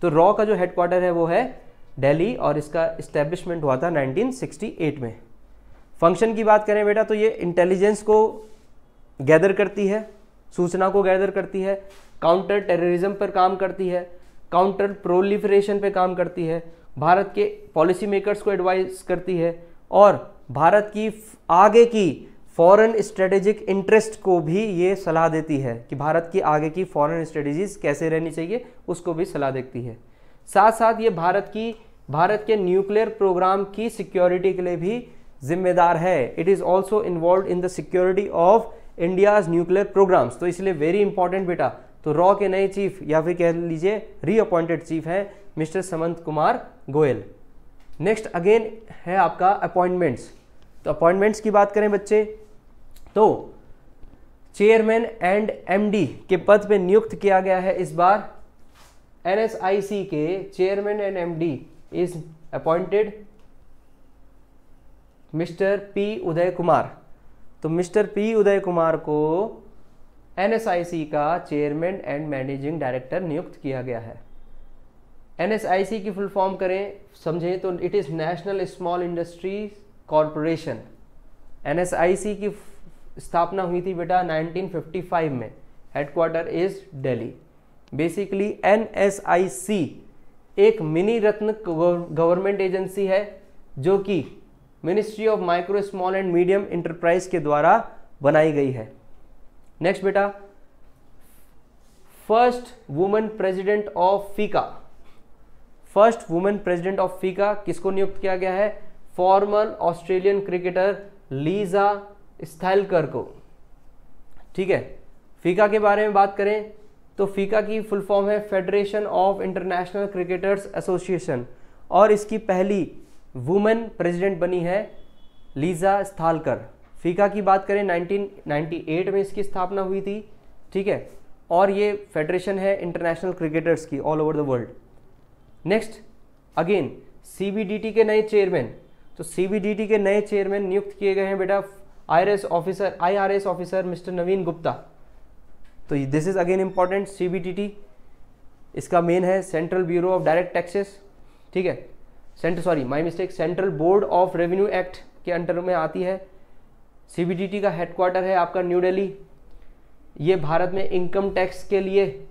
तो रॉ का जो हेडक्वार्टर है वो है दिल्ली और इसका इस्टेब्लिशमेंट हुआ था 1968 में। फंक्शन की बात करें बेटा तो ये इंटेलिजेंस को गैदर करती है, सूचना को गैदर करती है, काउंटर टेररिज्म पर काम करती है, काउंटर प्रोलिफरेशन पे काम करती है, भारत के पॉलिसी मेकर्स को एडवाइस करती है और भारत की आगे की फॉरेन स्ट्रेटेजिक इंटरेस्ट को भी ये सलाह देती है कि भारत की आगे की फॉरेन स्ट्रेटेजीज कैसे रहनी चाहिए, उसको भी सलाह देती है। साथ साथ ये भारत के न्यूक्लियर प्रोग्राम की सिक्योरिटी के लिए भी जिम्मेदार है। It is also involve in the security of India's nuclear programmes. तो इसलिए वेरी इंपॉर्टेंट बेटा। तो रॉ के नए चीफ या फिर कह लीजिए रीअपॉइंटेड चीफ हैं mister Samant Kumar Goyal. Next again है आपका अपॉइंटमेंट्स। तो अपॉइंटमेंट्स की बात करें बच्चे तो चेयरमैन एंड एमडी के पद पे नियुक्त किया गया है इस बार एनएसआईसी के chairman and MD is appointed mister P Uday Kumar. तो मिस्टर पी उदय कुमार को एनएसआईसी का चेयरमैन एंड मैनेजिंग डायरेक्टर नियुक्त किया गया है। एनएसआईसी की फुल फॉर्म करें समझें तो it is national small industries corporation. NSIC की स्थापना हुई थी बेटा 1955 में, headquarter is Delhi. Basically NSIC एक मिनी रत्न गवर्नमेंट एजेंसी है जो कि ministry of micro small and medium enterprise के द्वारा बनाई गई है। नेक्स्ट बेटा फर्स्ट वुमेन प्रेसिडेंट ऑफ फीका। फर्स्ट वुमेन प्रेसिडेंट ऑफ फीका किसको नियुक्त किया गया है? फॉर्मर ऑस्ट्रेलियन क्रिकेटर लीजा स्थालकर को। ठीक है, फीका के बारे में बात करें तो फीका की फुल फॉर्म है federation of international cricketers association और इसकी पहली वुमेन प्रेसिडेंट बनी है लीजा स्थालकर। फीका की बात करें 1998 में इसकी स्थापना हुई थी। ठीक है, और ये फेडरेशन है इंटरनेशनल क्रिकेटर्स की all over the world. Next again CBDT के नए चेयरमैन। तो सीबीडीटी के नए चेयरमैन नियुक्त किए गए हैं बेटा IRS ऑफिसर मिस्टर नवीन गुप्ता। तो this is again important. CBDT इसका मेन है central bureau of direct taxes. ठीक है, central board of revenue act के अंडर में आती है। CBDT का हेडक्वार्टर है आपका न्यू दिल्ली। ये भारत में इनकम टैक्स के लिए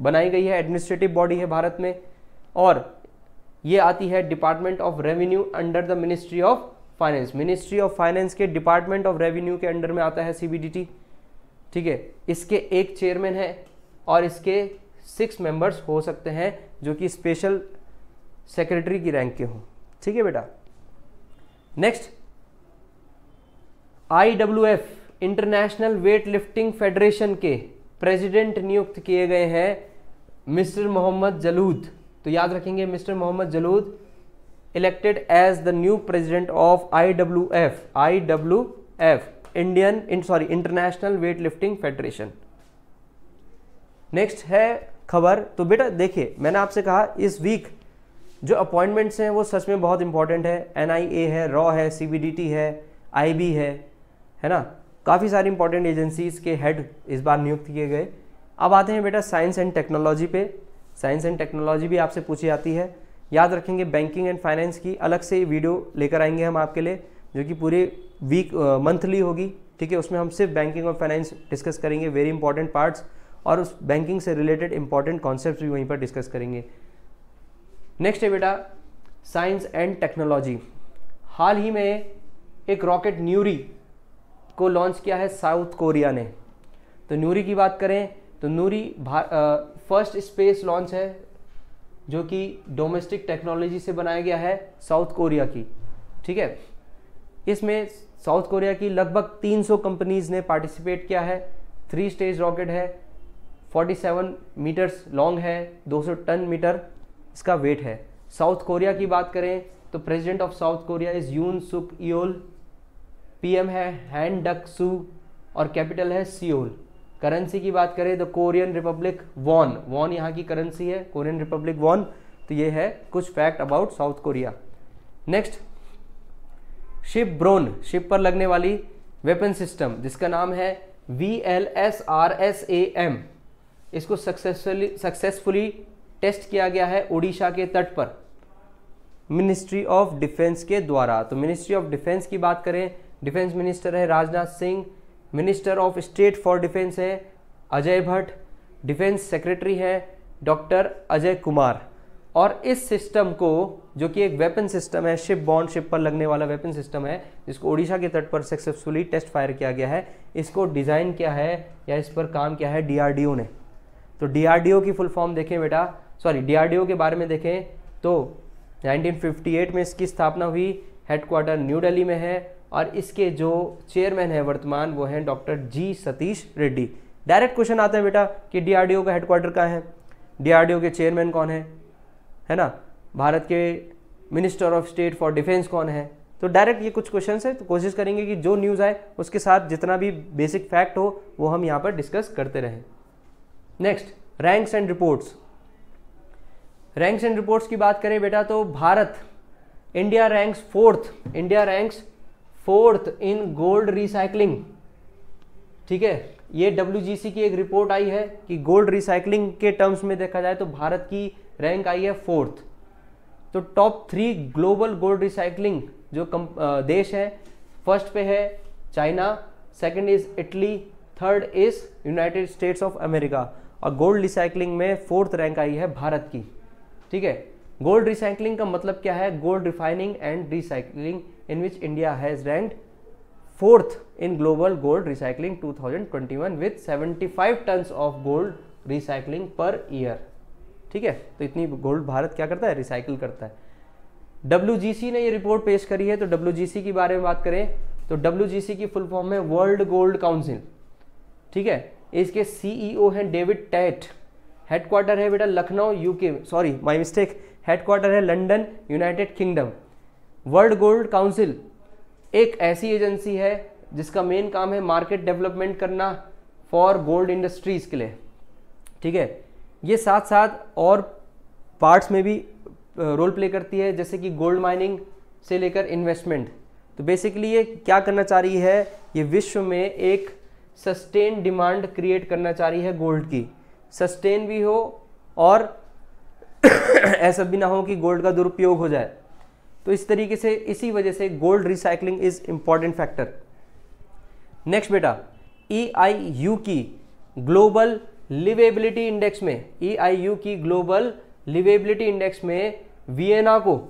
बनाई गई है, एडमिनिस्ट्रेटिव बॉडी है भारत में। और ये आती है department of revenue under the ministry of finance. Ministry of finance के डिपार्टमेंट ऑफ रेवेन्यू के अंडर में आता है CBDT। ठीक है, इसके एक चेयरमैन है और इसके 6 मेंबर्स हो सकते हैं जो कि स्पेशल सेक्रेटरी की रैंक के हों। ठीक है बेटा। Next, IWF International Weight Lifting federation के प्रेसिडेंट नियुक्त किए गए हैं मिस्टर मोहम्मद जलूद। तो याद रखेंगे, mister Mohammed Jalood elected as the new president of IWF International Weight Lifting Federation. Next है खबर। तो बेटा देखिए, मैंने आपसे कहा इस वीक जो अपॉइंटमेंट्स हैं वो सच में बहुत इंपॉर्टेंट है। NIA है, रॉ है, CBDT है, IB है ना। काफ़ी सारी इंपॉर्टेंट एजेंसीज के हेड इस बार नियुक्त किए गए। अब आते हैं बेटा साइंस एंड टेक्नोलॉजी पे। साइंस एंड टेक्नोलॉजी भी आपसे पूछी जाती है। याद रखेंगे, बैंकिंग एंड फाइनेंस की अलग से वीडियो लेकर आएंगे हम आपके लिए, जो कि पूरे वीक मंथली होगी। ठीक है, उसमें हम सिर्फ बैंकिंग और फाइनेंस डिस्कस करेंगे, वेरी इंपॉर्टेंट पार्ट्स, और उस बैंकिंग से रिलेटेड इंपॉर्टेंट कॉन्सेप्ट भी वहीं पर डिस्कस करेंगे। नेक्स्ट है बेटा साइंस एंड टेक्नोलॉजी। हाल ही में एक रॉकेट न्यूरी को लॉन्च किया है साउथ कोरिया ने। तो न्यूरी की बात करें तो न्यूरी फर्स्ट स्पेस लॉन्च है जो कि डोमेस्टिक टेक्नोलॉजी से बनाया गया है साउथ कोरिया की। ठीक है, इसमें साउथ कोरिया की लगभग 300 कंपनीज ने पार्टिसिपेट किया है। 3 स्टेज रॉकेट है, 47 मीटर्स लॉन्ग है, 200 टन मीटर इसका वेट है। साउथ कोरिया की बात करें तो president of South Korea is Yoon Suk ईओल, PM है हैन डक सू और कैपिटल है सियोल। करेंसी की बात करें तो कोरियन रिपब्लिक वॉन यहाँ की करेंसी है, कोरियन रिपब्लिक वॉन। तो ये है कुछ fact about South Korea. Next, ship borne, ship पर लगने वाली वेपन सिस्टम जिसका नाम है VLSRSAM, इसको सक्सेसफुली टेस्ट किया गया है उड़ीसा के तट पर मिनिस्ट्री ऑफ डिफेंस के द्वारा। तो मिनिस्ट्री ऑफ डिफेंस की बात करें, डिफेंस मिनिस्टर है Rajnath Singh, minister of state for defence है अजय भट्ट, डिफेंस सेक्रेटरी है डॉक्टर अजय कुमार। और इस सिस्टम को, जो कि एक वेपन सिस्टम है, शिप बॉन्ड, शिप पर लगने वाला वेपन सिस्टम है, जिसको उड़ीसा के तट पर सक्सेसफुली टेस्ट फायर किया गया है, इसको डिज़ाइन किया है या इस पर काम किया है DRDO ने। तो DRDO की फुल फॉर्म देखें बेटा, DRDO के बारे में देखें तो 1958 में इसकी स्थापना हुई, हेडक्वार्टर न्यू दिल्ली में है और इसके जो चेयरमैन है वर्तमान वो हैं doctor G Satish Reddy. Direct question आता है बेटा कि DRDO का हेडक्वार्टर कहाँ है, DRDO के चेयरमैन कौन है ना, भारत के minister of state for defence कौन है। तो डायरेक्ट ये कुछ क्वेश्चन है, तो कोशिश करेंगे कि जो न्यूज़ आए उसके साथ जितना भी बेसिक फैक्ट हो वो हम यहाँ पर डिस्कस करते रहें। Next, ranks and reports. Ranks and reports की बात करें बेटा तो India ranks fourth in gold recycling. ठीक है, ये WGC की एक रिपोर्ट आई है कि गोल्ड रिसाइकलिंग के टर्म्स में देखा जाए तो भारत की रैंक आई है 4th। तो टॉप 3 ग्लोबल गोल्ड रिसाइकलिंग जो देश है, फर्स्ट पे है China, second is Italy, third is United states of America, और गोल्ड रिसाइकलिंग में 4th रैंक आई है भारत की। ठीक है, गोल्ड रिसाइकलिंग का मतलब क्या है, gold refining and recycling in which India has ranked 4th in global gold recycling 2021 with 75 tons of gold recycling per year. ठीक है, तो इतनी गोल्ड भारत क्या करता है, रिसाइकिल करता है। WGC ने ये रिपोर्ट पेश करी है। तो WGC के बारे में बात करें तो WGC की फुल फॉर्म है वर्ल्ड गोल्ड काउंसिल। ठीक है, इसके CEO हैं डेविड टैट, हेडक्वार्टर है बेटा लखनऊ UK, हेडक्वार्टर है London United kingdom. World gold council एक ऐसी एजेंसी है जिसका मेन काम है मार्केट डेवलपमेंट करना फॉर गोल्ड इंडस्ट्रीज के लिए। ठीक है, ये साथ साथ और पार्ट्स में भी रोल प्ले करती है, जैसे कि गोल्ड माइनिंग से लेकर इन्वेस्टमेंट। तो बेसिकली ये क्या करना चाह रही है, ये विश्व में एक सस्टेन डिमांड क्रिएट करना चाह रही है गोल्ड की, सस्टेन भी हो और ऐसा भी ना हो कि गोल्ड का दुरुपयोग हो जाए। तो इस तरीके से इसी वजह से gold recycling is important factor. Next बेटा, EIU की ग्लोबल लिवेबिलिटी इंडेक्स में, EIU की ग्लोबल लिवेबिलिटी इंडेक्स में वियना को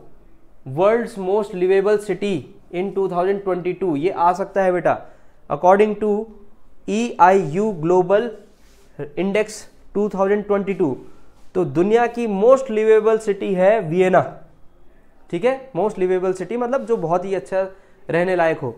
world's most liveable city in 2022 ये आ सकता है बेटा, according to EIU global index 2022। तो दुनिया की मोस्ट लिवेबल सिटी है वियना, ठीक है, मोस्ट लिवेबल सिटी मतलब जो बहुत ही अच्छा रहने लायक हो।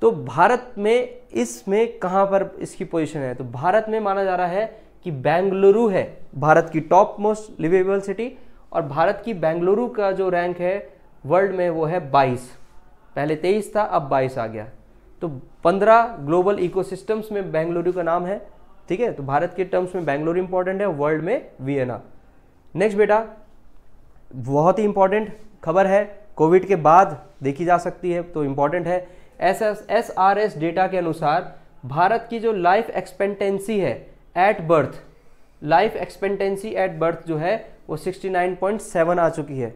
तो भारत में इसमें कहाँ पर इसकी पोजीशन है, तो भारत में माना जा रहा है कि बेंगलुरु है भारत की टॉप मोस्ट लिवेबल सिटी, और भारत की बेंगलुरु का जो रैंक है वर्ल्ड में वो है 22, पहले 23 था अब 22 आ गया। तो 15 ग्लोबल इकोसिस्टम्स में बेंगलुरु का नाम है, ठीक है। तो भारत के टर्म्स में बेंगलुरु इंपॉर्टेंट है, वर्ल्ड में वियना। नेक्स्ट बेटा, बहुत ही इंपॉर्टेंट खबर है, कोविड के बाद देखी जा सकती है तो इंपॉर्टेंट है। SRS डेटा के अनुसार भारत की जो लाइफ एक्सपेक्टेंसी है at birth, life expectancy at birth जो है वो 69.7 आ चुकी है।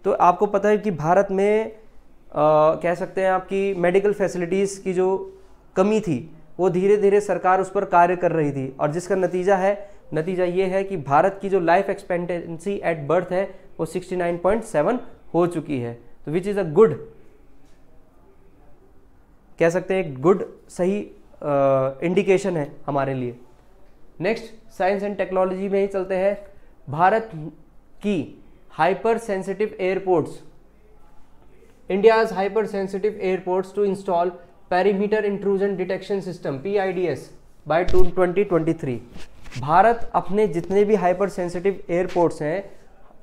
तो आपको पता है कि भारत में कह सकते हैं आपकी मेडिकल फैसिलिटीज़ की जो कमी थी वो धीरे धीरे सरकार उस पर कार्य कर रही थी, और जिसका नतीजा ये है कि भारत की जो लाइफ एक्सपेक्टेंसी एट बर्थ है वो 69.7 हो चुकी है। तो विच इज़ अ गुड, कह सकते हैं गुड सही इंडिकेशन है हमारे लिए। नेक्स्ट, साइंस एंड टेक्नोलॉजी में ही चलते हैं। भारत की hyper sensitive airports, India's hyper sensitive airports to install perimeter intrusion detection system PIDS by 2023। Bharat अपने जितने भी हाइपर सेंसिटिव एयरपोर्ट्स हैं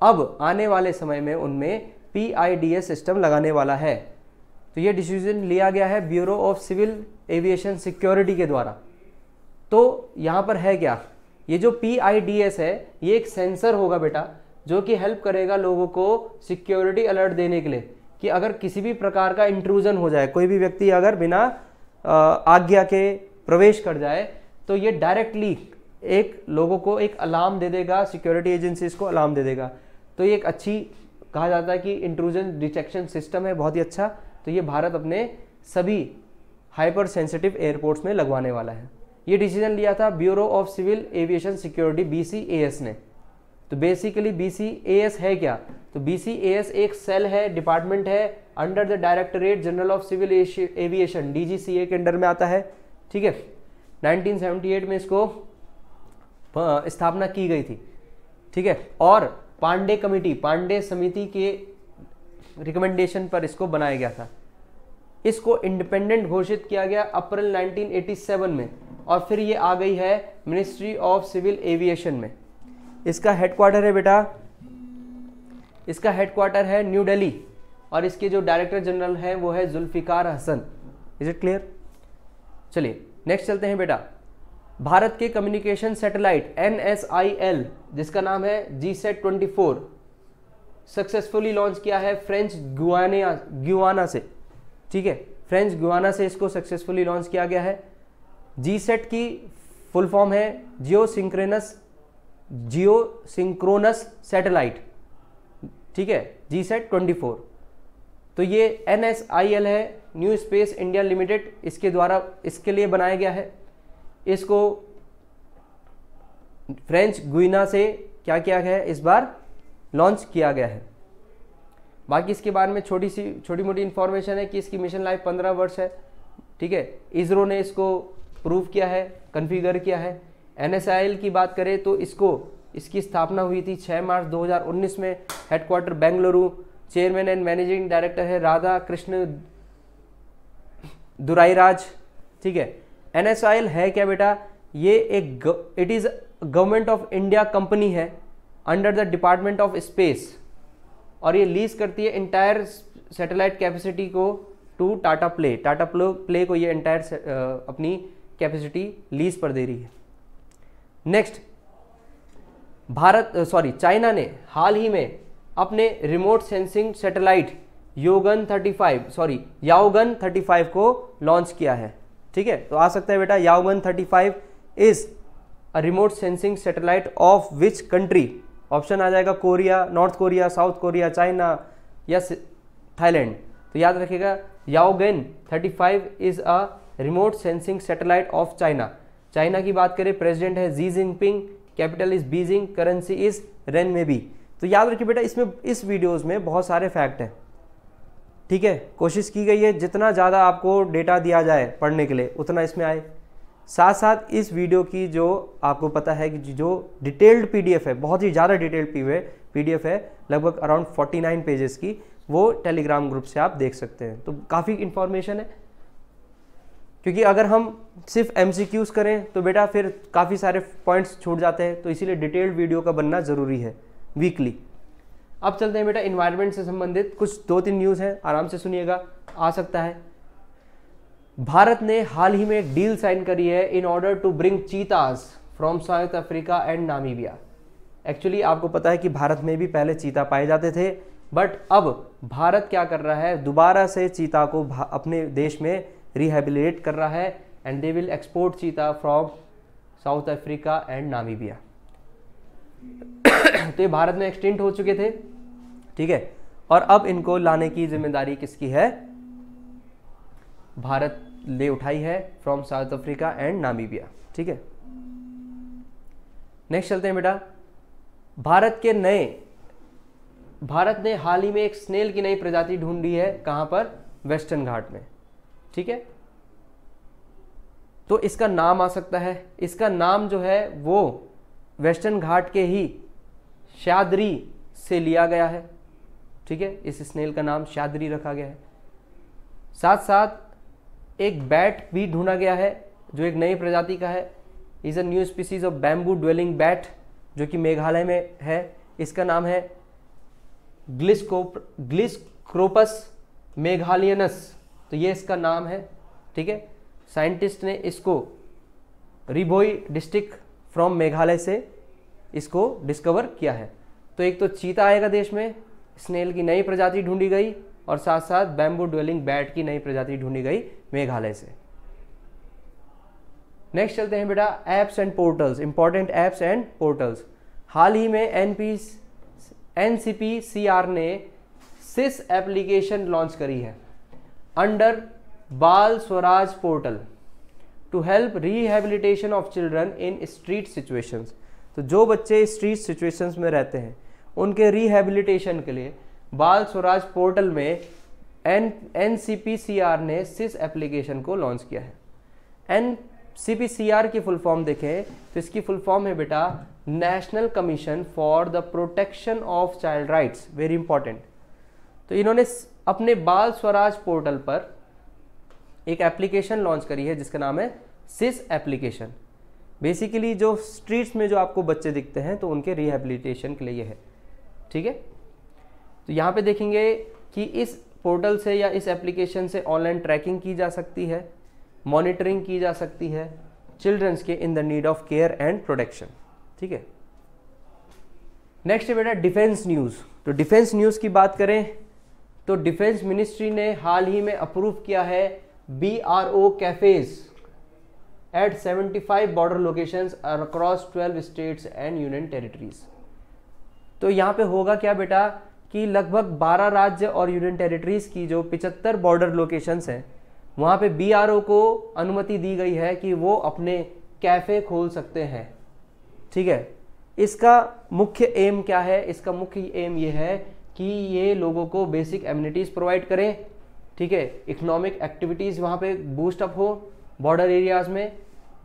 अब आने वाले समय में उनमें PIDS सिस्टम लगाने वाला है। तो ये डिसीजन लिया गया है bureau of civil aviation security के द्वारा। तो यहाँ पर है क्या, ये जो PIDS है ये एक सेंसर होगा बेटा जो कि हेल्प करेगा लोगों को सिक्योरिटी अलर्ट देने के लिए कि अगर किसी भी प्रकार का इंट्रूजन हो जाए, कोई भी व्यक्ति अगर बिना आज्ञा के प्रवेश कर जाए तो ये डायरेक्टली एक लोगों को एक अलार्म दे देगा, सिक्योरिटी एजेंसीज को अलार्म दे देगा। तो ये एक अच्छी कहा जाता है कि इंट्रूजन डिटेक्शन सिस्टम है, बहुत ही अच्छा। तो ये भारत अपने सभी हाइपर सेंसिटिव एयरपोर्ट्स में लगवाने वाला है। ये डिसीजन लिया था bureau of civil aviation security BCAS ने। तो बेसिकली BCAS है क्या, तो BCAS एक सेल है, डिपार्टमेंट है under the directorate general of civil aviation DGCA के अंडर में आता है, ठीक है। 1978 में इसको स्थापना की गई थी, ठीक है। और पांडे समिति के रिकमेंडेशन पर इसको बनाया गया था। इसको इंडिपेंडेंट घोषित किया गया अप्रैल 1987 में, और फिर ये आ गई है मिनिस्ट्री ऑफ सिविल एविएशन में। इसका हेडक्वार्टर है बेटा, इसका हेडक्वार्टर है न्यू दिल्ली, और इसके जो डायरेक्टर जनरल है वो है Zulfiqar Hasan. Is it clear? चलिए नेक्स्ट चलते हैं बेटा। भारत के कम्युनिकेशन सैटेलाइट NSIL जिसका नाम है GSAT-24 सक्सेसफुली लॉन्च किया है फ्रेंच गुयाना से, ठीक है। फ्रेंच गुयाना से इसको सक्सेसफुली लॉन्च किया गया है। GSAT की फुल फॉर्म है जियोसिंक्रोनस सैटेलाइट, ठीक है, GSAT-24। तो ये NSIL है, न्यू स्पेस इंडिया लिमिटेड, इसके द्वारा इसके लिए बनाया गया है। इसको फ्रेंच गुयाना से क्या किया गया है, इस बार लॉन्च किया गया है। बाकी इसके बारे में छोटी मोटी इंफॉर्मेशन है कि इसकी मिशन लाइफ 15 वर्ष है, ठीक है। इसरो ने इसको प्रूव किया है, कॉन्फ़िगर किया है। NSIL की बात करें तो इसकी स्थापना हुई थी 6 मार्च 2019 में, headquarter Bengaluru. Chairman and managing director है राधा कृष्ण दुराईराज, ठीक है। NSIL है क्या बेटा, ये it is government of India company है under the department of space, और ये लीज करती है इंटायर सैटेलाइट कैपेसिटी को टू टाटा प्ले को ये इंटायर अपनी कैपेसिटी लीज पर दे रही है। नेक्स्ट, चाइना ने हाल ही में अपने रिमोट सेंसिंग सैटेलाइट याओगन 35 को लॉन्च किया है, ठीक है। तो आ सकता है बेटा Yaogan 35 is a remote sensing satellite of which country, option आ जाएगा Korea, North Korea, South Korea, China या थाईलैंड। तो याद रखिएगा Yaogan 35 is a remote sensing satellite of China. China की बात करें, प्रेसिडेंट है Xi Jinping, capital is Beijing, currency is renminbi. तो याद रखिए बेटा, इसमें इस वीडियोस में बहुत सारे फैक्ट हैं, ठीक है। कोशिश की गई है जितना ज़्यादा आपको डेटा दिया जाए पढ़ने के लिए उतना इसमें आए। साथ साथ इस वीडियो की जो आपको पता है कि जो डिटेल्ड पीडीएफ है, बहुत ही ज़्यादा डिटेल्ड पीडीएफ है, लगभग अराउंड 49 पेजेस की, वो टेलीग्राम ग्रुप से आप देख सकते हैं। तो काफ़ी इंफॉर्मेशन है, क्योंकि अगर हम सिर्फ एमसीक्यूज करें तो बेटा फिर काफ़ी सारे पॉइंट्स छूट जाते हैं, तो इसीलिए डिटेल्ड वीडियो का बनना ज़रूरी है वीकली। अब चलते हैं बेटा इन्वायरमेंट से संबंधित कुछ 2-3 न्यूज़ हैं, आराम से सुनिएगा, आ सकता है। भारत ने हाल ही में एक डील साइन करी है in order to bring cheetahs from South Africa and Namibia. Actually आपको पता है कि भारत में भी पहले चीता पाए जाते थे, बट अब भारत क्या कर रहा है, दोबारा से चीता को अपने देश में रिहेबिलिटेट कर रहा है, एंड दे विल एक्सपोर्ट चीता from South Africa and Namibia. तो ये भारत में एक्सटिंक्ट हो चुके थे, ठीक है, और अब इनको लाने की जिम्मेदारी किसकी है, भारत ले उठाई है from South Africa and Namibia, ठीक है। नेक्स्ट चलते हैं बेटा, भारत ने हाल ही में एक स्नेल की नई प्रजाति ढूंढी है, कहां पर, वेस्टर्न घाट में, ठीक है। तो इसका नाम आ सकता है, इसका नाम जो है वो वेस्टर्न घाट के ही शाद्री से लिया गया है, ठीक है। इस स्नेल का नाम शाद्री रखा गया है। साथ साथ एक बैट भी ढूंढा गया है जो एक नई प्रजाति का है, is a new species of bamboo dwelling bat, जो कि मेघालय में है। इसका नाम है ग्लिस्क्रोपस मेघालयनस, तो ये इसका नाम है, ठीक है। साइंटिस्ट ने इसको रिभोई डिस्ट्रिक्ट फ्रॉम मेघालय से इसको डिस्कवर किया है। तो एक तो चीता आएगा देश में, स्नेल की नई प्रजाति ढूंढी गई, और साथ साथ बैम्बू ड्वेलिंग बैट की नई प्रजाति ढूंढी गई मेघालय से। नेक्स्ट चलते हैं बेटा apps and portals, important apps and portals. हाल ही में एनसीपीसीआर ने सिस एप्लीकेशन लॉन्च करी है under Bal Swaraj portal to help rehabilitation of children in street situations. तो जो बच्चे स्ट्रीट सिचुएशंस में रहते हैं उनके रिहेबिलिटेशन के लिए बाल स्वराज पोर्टल में एनसीपीसीआर ने सिस एप्लीकेशन को लॉन्च किया है। एनसीपीसीआर की फुल फॉर्म देखें तो इसकी फुल फॉर्म है बेटा national commission for the protection of child rights, very important. तो इन्होंने अपने बाल स्वराज पोर्टल पर एक एप्लीकेशन लॉन्च करी है जिसका नाम है सिस एप्लीकेशन। बेसिकली जो स्ट्रीट्स में जो आपको बच्चे दिखते हैं तो उनके रिहेबिलिटेशन के लिए ये है, ठीक है। तो यहाँ पे देखेंगे कि इस पोर्टल से या इस एप्लीकेशन से ऑनलाइन ट्रैकिंग की जा सकती है, मॉनिटरिंग की जा सकती है चिल्ड्रंस के in the need of care and protection, ठीक है। नेक्स्ट है बेटा डिफेंस न्यूज़। तो डिफेंस न्यूज़ की बात करें तो डिफेंस मिनिस्ट्री ने हाल ही में अप्रूव किया है BRO cafes at 75 border locations across 12 states and union territories. तो यहाँ पे होगा क्या बेटा कि लगभग 12 राज्य और यूनियन टेरिटरीज की जो 75 बॉर्डर लोकेशंस हैं वहाँ पे BRO को अनुमति दी गई है कि वो अपने कैफ़े खोल सकते हैं, ठीक है। इसका मुख्य एम क्या है, इसका मुख्य एम ये है कि ये लोगों को बेसिक एमिनिटीज़ प्रोवाइड करें, ठीक है, इकोनॉमिक एक्टिविटीज़ वहाँ पे बूस्ट अप हो बॉर्डर एरियाज़ में,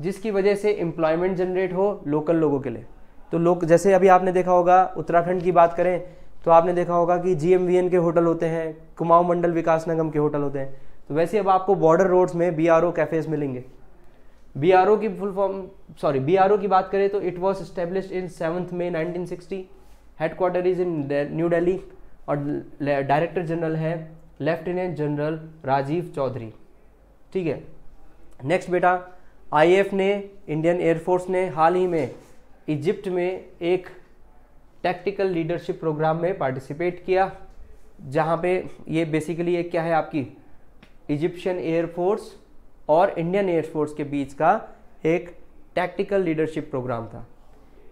जिसकी वजह से एम्प्लॉयमेंट जनरेट हो लोकल लोगों के लिए। तो लोग जैसे अभी आपने देखा होगा उत्तराखंड की बात करें तो आपने देखा होगा कि GMVN के होटल होते हैं, कुमाऊं मंडल विकास निगम के होटल होते हैं, तो वैसे अब आपको बॉर्डर रोड्स में BRO कैफेज मिलेंगे। BRO की फुल फॉर्म BRO की बात करें तो इट वॉज एस्टेब्लिश्ड इन 7 मई 1960, headquarter is in New Delhi, और डायरेक्टर जनरल है लेफ्टिनेंट जनरल राजीव चौधरी, ठीक है। नेक्स्ट बेटा IAF ने, इंडियन एयरफोर्स ने हाल ही में इजिप्ट में एक टैक्टिकल लीडरशिप प्रोग्राम में पार्टिसिपेट किया, जहाँ पे ये बेसिकली एक क्या है आपकी इजिप्शियन एयरफोर्स और इंडियन एयरफोर्स के बीच का एक टैक्टिकल लीडरशिप प्रोग्राम था।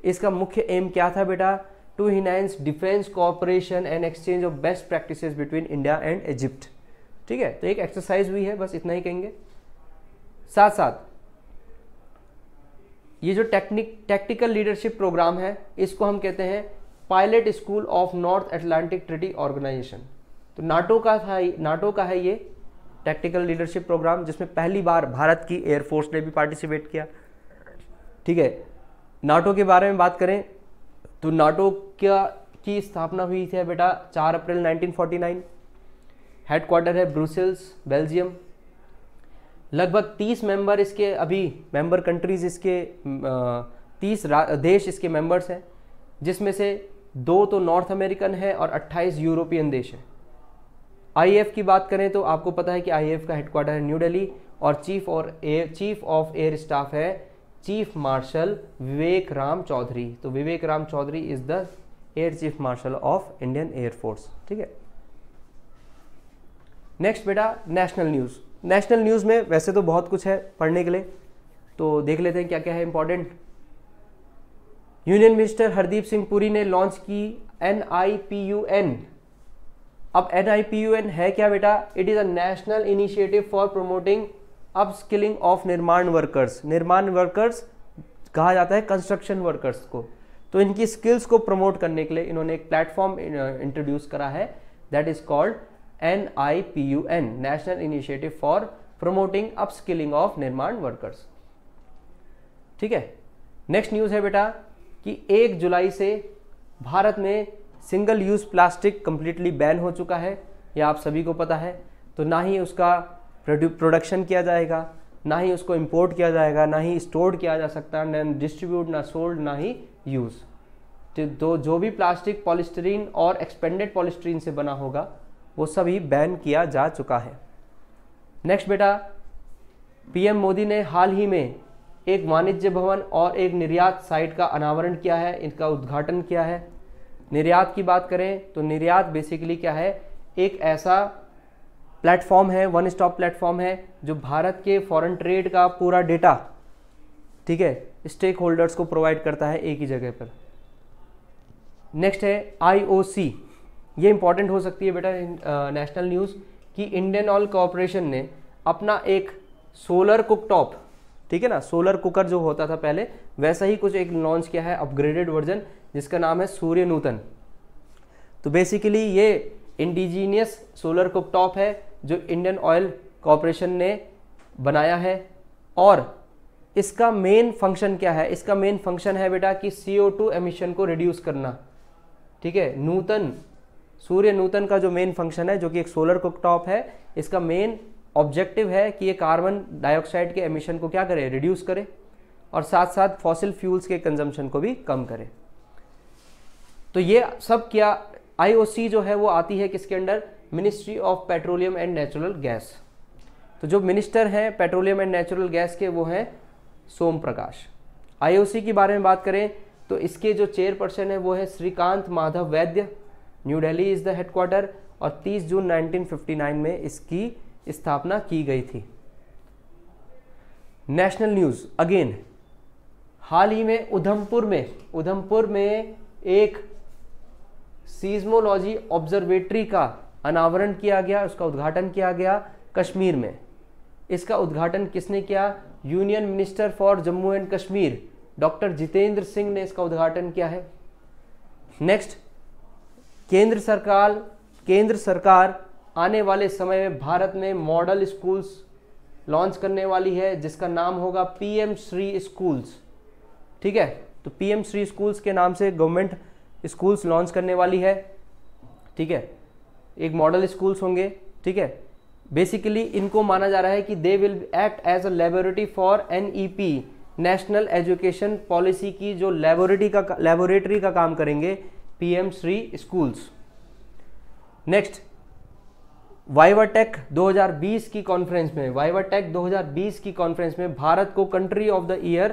इसका मुख्य एम क्या था बेटा to enhance defence cooperation and exchange of best practices between India and Egypt. ठीक है, तो एक एक्सरसाइज हुई है, बस इतना ही कहेंगे। साथ साथ ये जो टैक्टिकल लीडरशिप प्रोग्राम है, इसको हम कहते हैं pilot school of North Atlantic Treaty Organization. तो नाटो का है ये टैक्टिकल लीडरशिप प्रोग्राम, जिसमें पहली बार भारत की एयरफोर्स ने भी पार्टिसिपेट किया। ठीक है, नाटो के बारे में बात करें तो नाटो की स्थापना हुई थी बेटा 4 अप्रैल 1949। हेडक्वार्टर है ब्रुसेल्स, बेल्जियम। लगभग 30 मेंबर इसके, अभी मेंबर कंट्रीज इसके 30 देश इसके मेंबर्स हैं, जिसमें से 2 तो नॉर्थ अमेरिकन है और 28 यूरोपियन देश हैं। आईएफ की बात करें तो आपको पता है कि आईएफ का हेडक्वार्टर है न्यू दिल्ली और चीफ ऑफ एयर स्टाफ है चीफ मार्शल विवेक राम चौधरी। तो Vivek Ram Chaudhari is the air chief marshal of Indian air force. ठीक है, नेक्स्ट बेटा नेशनल न्यूज़। नेशनल न्यूज़ में वैसे तो बहुत कुछ है पढ़ने के लिए, तो देख लेते हैं क्या क्या है important. Union minister Hardeep Singh Puri ने लॉन्च की NIPUN। अब NIPUN है क्या बेटा? It is a national initiative for promoting upskilling of निर्माण वर्कर्स। निर्माण वर्कर्स कहा जाता है कंस्ट्रक्शन वर्कर्स को, तो इनकी स्किल्स को प्रमोट करने के लिए इन्होंने एक प्लेटफॉर्म इंट्रोड्यूस करा है, that is called NIPUN, national initiative for promoting upskilling of निर्माण वर्कर्स। ठीक है, नेक्स्ट न्यूज़ है बेटा कि 1 जुलाई से भारत में single use plastic completely ban हो चुका है, ये आप सभी को पता है। तो ना ही उसका प्रोडक्शन किया जाएगा, ना ही उसको इंपोर्ट किया जाएगा, ना ही स्टोर किया जा सकता, ना डिस्ट्रीब्यूट, ना सोल्ड, ना ही यूज़। तो जो भी प्लास्टिक पॉलिस्टीरीन और एक्सपेंडेड पॉलिस्टीरीन से बना होगा वो सभी बैन किया जा चुका है। नेक्स्ट बेटा, PM मोदी ने हाल ही में एक वाणिज्य भवन और एक निर्यात साइट का अनावरण किया है, इनका उद्घाटन किया है। निर्यात की बात करें तो निर्यात बेसिकली क्या है, एक ऐसा प्लेटफॉर्म है, वन स्टॉप प्लेटफॉर्म है जो भारत के फॉरेन ट्रेड का पूरा डेटा, ठीक है, स्टेक होल्डर्स को प्रोवाइड करता है एक ही जगह पर। नेक्स्ट है IOC, ये इंपॉर्टेंट हो सकती है बेटा नेशनल न्यूज़ कि इंडियन ऑयल कॉरपोरेशन ने अपना एक सोलर कुकटॉप, ठीक है ना, सोलर कुकर जो होता था पहले वैसा ही कुछ एक लॉन्च किया है, अपग्रेडेड वर्जन, जिसका नाम है सूर्य नूतन। तो बेसिकली ये इंडिजीनियस सोलर कुकटॉप है जो इंडियन ऑयल कॉरपोरेशन ने बनाया है, और इसका मेन फंक्शन क्या है? इसका मेन फंक्शन है बेटा कि CO2 एमिशन को रिड्यूस करना। ठीक है, नूतन, सूर्य नूतन का जो मेन फंक्शन है, जो कि एक सोलर कुकटॉप है, इसका मेन ऑब्जेक्टिव है कि ये कार्बन डाइऑक्साइड के एमिशन को क्या करे, रिड्यूस करे, और साथ साथ फॉसिल फ्यूल्स के कंजम्पशन को भी कम करे। तो ये सब क्या, IOC जो है वो आती है किसके under? Ministry of petroleum and natural gas. तो जो मिनिस्टर हैं पेट्रोलियम एंड नेचुरल गैस के वो हैं सोम प्रकाश। IOC के बारे में बात करें तो इसके जो चेयरपर्सन है वो है श्रीकांत माधव वैद्य, new Delhi is the headquarter, और 30 जून 1959 में इसकी स्थापना की गई थी। नेशनल न्यूज़ अगेन, हाल ही में उधमपुर में एक सीज्मोलॉजी ऑब्जर्वेटरी का अनावरण किया गया, उसका उद्घाटन किया गया कश्मीर में। इसका उद्घाटन किसने किया? Union minister for Jammu and Kashmir doctor Jitendra Singh ने इसका उद्घाटन किया है। नेक्स्ट, केंद्र सरकार आने वाले समय में भारत में मॉडल स्कूल्स लॉन्च करने वाली है, जिसका नाम होगा PM श्री स्कूल्स। ठीक है, तो PM श्री स्कूल्स के नाम से गवर्नमेंट स्कूल्स लॉन्च करने वाली है। ठीक है, एक मॉडल स्कूल्स होंगे। ठीक है, बेसिकली इनको माना जा रहा है कि they will act as a laboratory for NEP, national education policy की जो लेबोरेटरी का काम करेंगे PM Shri schools. Next, VivaTech 2020 की कॉन्फ्रेंस में भारत को कंट्री ऑफ द ईयर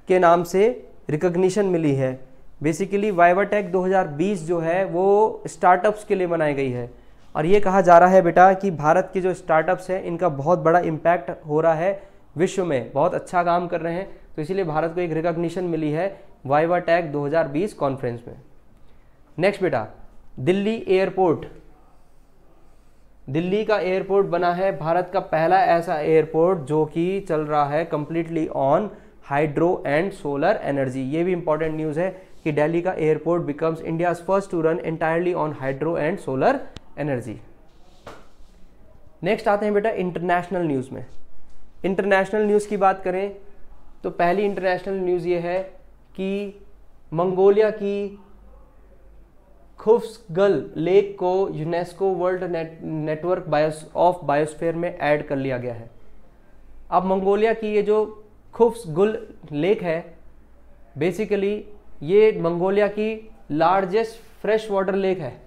के नाम से रिकॉग्निशन मिली है। बेसिकली वाइवाटेक 2020 जो है वो स्टार्टअप्स के लिए बनाई गई है, और ये कहा जा रहा है बेटा कि भारत के जो स्टार्टअप्स हैं इनका बहुत बड़ा इम्पैक्ट हो रहा है विश्व में, बहुत अच्छा काम कर रहे हैं, तो इसीलिए भारत को एक रिकॉग्निशन मिली है वाइवाटेक 2020 कॉन्फ्रेंस में। नेक्स्ट बेटा, दिल्ली एयरपोर्ट, दिल्ली का एयरपोर्ट बना है भारत का पहला ऐसा एयरपोर्ट जो कि चल रहा है completely on hydro and solar energy. ये भी इंपॉर्टेंट न्यूज़ है कि दिल्ली का airport becomes India's first to run entirely on hydro and solar energy. Next आते हैं बेटा इंटरनेशनल न्यूज़ में। इंटरनेशनल न्यूज़ की बात करें तो पहली इंटरनेशनल न्यूज़ ये है कि मंगोलिया की खुफ्सगल लेक को UNESCO world network of biosphere में ऐड कर लिया गया है। अब मंगोलिया की ये जो खुफ्सगल लेक है, बेसिकली ये मंगोलिया की लार्जेस्ट फ्रेश वाटर लेक है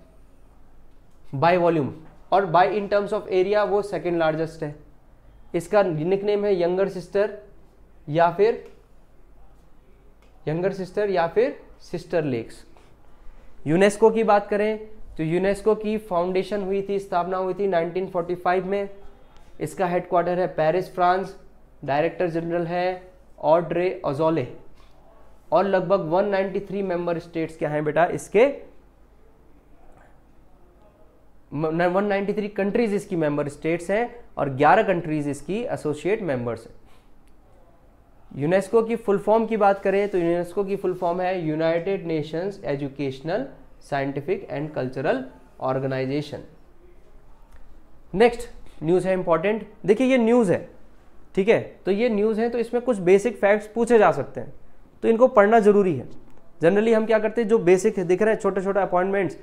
बाय वॉल्यूम, और by in terms of area वो सेकंड लार्जेस्ट है। इसका निकनेम है यंगर सिस्टर या फिर सिस्टर लेक्स। यूनेस्को की बात करें तो यूनेस्को की फाउंडेशन हुई थी, स्थापना हुई थी 1945 में। इसका हेडक्वार्टर है पेरिस, फ्रांस। डायरेक्टर जनरल है ऑड्रे अजोले, और लगभग 193 मेंबर स्टेट्स क्या हैं बेटा इसके, 193 कंट्रीज इसकी मेंबर स्टेट्स हैं और 11 कंट्रीज इसकी एसोसिएट मेंबर्स हैं। यूनेस्को की फुल फॉर्म की बात करें तो यूनेस्को की फुल फॉर्म है United Nations Educational, Scientific and Cultural Organization. Next news है इंपॉर्टेंट, देखिए ये न्यूज़ है, ठीक है, तो ये न्यूज़ है तो इसमें कुछ बेसिक फैक्ट्स पूछे जा सकते हैं, तो इनको पढ़ना जरूरी है। जनरली हम क्या करते हैं, जो बेसिक दिख रहे हैं छोटे छोटे appointments,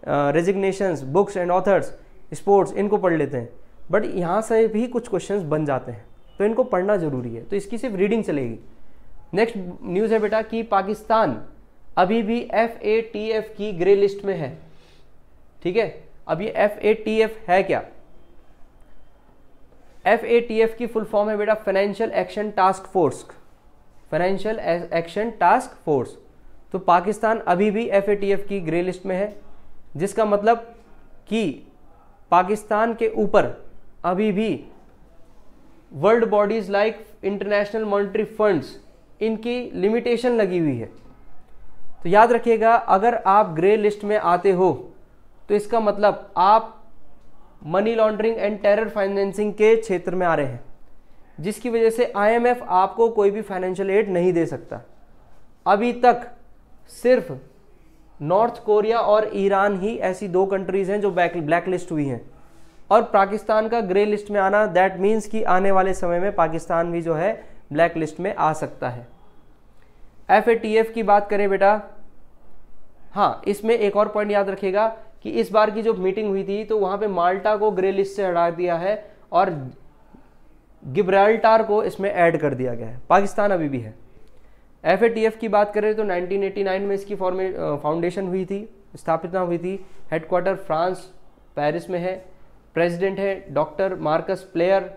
resignations, books and authors, sports, इनको पढ़ लेते हैं, बट यहाँ से भी कुछ क्वेश्चंस बन जाते हैं, तो इनको पढ़ना जरूरी है, तो इसकी सिर्फ रीडिंग चलेगी। नेक्स्ट न्यूज़ है बेटा कि पाकिस्तान अभी भी FATF की ग्रे लिस्ट में है, ठीक है। अब ये FATF है क्या, FATF की फुल फॉर्म है बेटा financial action task force, financial action task force. तो पाकिस्तान अभी भी FATF की ग्रे लिस्ट में है, जिसका मतलब कि पाकिस्तान के ऊपर अभी भी world bodies like international monetary funds, इनकी लिमिटेशन लगी हुई है। तो याद रखिएगा, अगर आप ग्रे लिस्ट में आते हो तो इसका मतलब आप money laundering and terror financing के क्षेत्र में आ रहे हैं, जिसकी वजह से IMF आपको कोई भी फाइनेंशियल एड नहीं दे सकता। अभी तक सिर्फ नॉर्थ कोरिया और ईरान ही ऐसी 2 कंट्रीज हैं जो ब्लैक लिस्ट हुई हैं, और पाकिस्तान का ग्रे लिस्ट में आना दैट मीन्स कि आने वाले समय में पाकिस्तान भी जो है ब्लैक लिस्ट में आ सकता है। FATF की बात करें बेटा, हाँ इसमें एक और पॉइंट याद रखिएगा कि इस बार की जो मीटिंग हुई थी तो वहाँ पे माल्टा को ग्रे लिस्ट से हटा दिया है और गिब्राल्टार को इसमें ऐड कर दिया गया है, पाकिस्तान अभी भी है। FATF की बात करें तो 1989 में इसकी फाउंडेशन हुई थी, स्थापना हुई थी। हेडक्वार्टर फ्रांस पेरिस में है। प्रेसिडेंट है डॉक्टर मार्कस प्लेयर,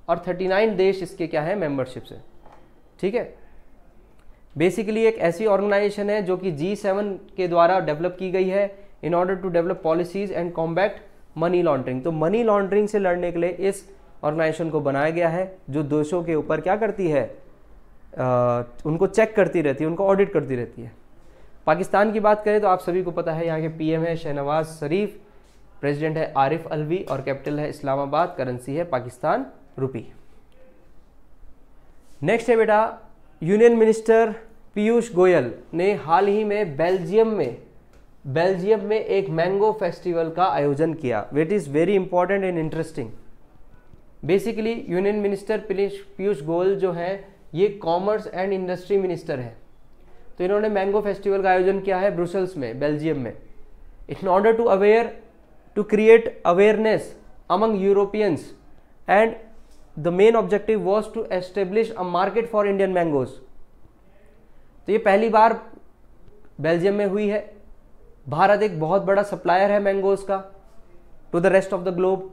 और 39 देश इसके क्या है मेंबरशिप से, ठीक है। बेसिकली एक ऐसी ऑर्गेनाइजेशन है जो कि G7 के द्वारा डेवलप की गई है in order to develop policies and combat money laundering. तो मनी लॉन्ड्रिंग से लड़ने के लिए इस ऑर्गेनाइजेशन को बनाया गया है, जो देशों के ऊपर क्या करती है, उनको चेक करती रहती है, उनको ऑडिट करती रहती है। पाकिस्तान की बात करें तो आप सभी को पता है, यहाँ के PM है शहनवाज शरीफ, प्रेसिडेंट है आरिफ अलवी, और कैपिटल है इस्लामाबाद, करेंसी है पाकिस्तान रुपी। नेक्स्ट है बेटा, यूनियन मिनिस्टर पीयूष गोयल ने हाल ही में बेल्जियम में एक मैंगो फेस्टिवल का आयोजन किया, which is very important and interesting. Basically union minister Piyush Goyal जो है ये कॉमर्स एंड इंडस्ट्री मिनिस्टर है, तो इन्होंने मैंगो फेस्टिवल का आयोजन किया है ब्रुसेल्स में, बेल्जियम में, in order to create awareness among Europeans, and the main objective was to establish a market for Indian mangoes. तो ये पहली बार बेल्जियम में हुई है। भारत एक बहुत बड़ा सप्लायर है मैंगोज का to the rest of the globe,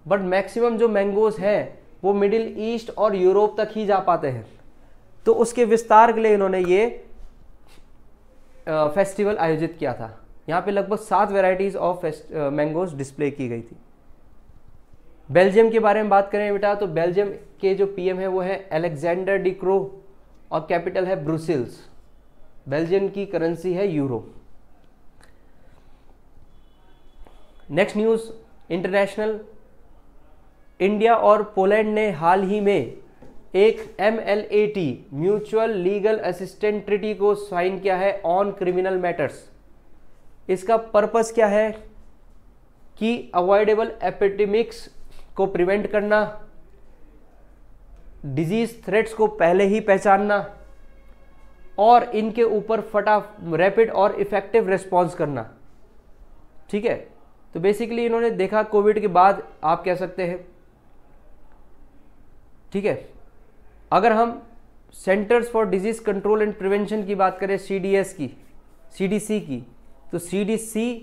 but maximum जो मैंगोज हैं वो मिडिल ईस्ट और यूरोप तक ही जा पाते हैं। तो उसके विस्तार के लिए इन्होंने ये फेस्टिवल आयोजित किया था। यहाँ पे लगभग 7 वेराइटीज ऑफ मैंगोज डिस्प्ले की गई थी। बेल्जियम के बारे में बात करें बेटा, तो बेल्जियम के जो PM है वो है अलेक्जेंडर डी क्रो, और कैपिटल है ब्रुसेल्स। बेल्जियम की करेंसी है euro. Next news international, India और पोलैंड ने हाल ही में एक MLAT mutual legal assistant treaty को साइन किया है ऑन क्रिमिनल मैटर्स। इसका पर्पस क्या है कि अवॉइडेबल एपिडेमिक्स को प्रिवेंट करना, डिजीज थ्रेट्स को पहले ही पहचानना और इनके ऊपर रैपिड और इफेक्टिव रिस्पॉन्स करना। ठीक है, तो बेसिकली इन्होंने देखा कोविड के बाद, आप कह सकते हैं, ठीक है, अगर हम centres for disease control and prevention की बात करें, CDC की, तो CDC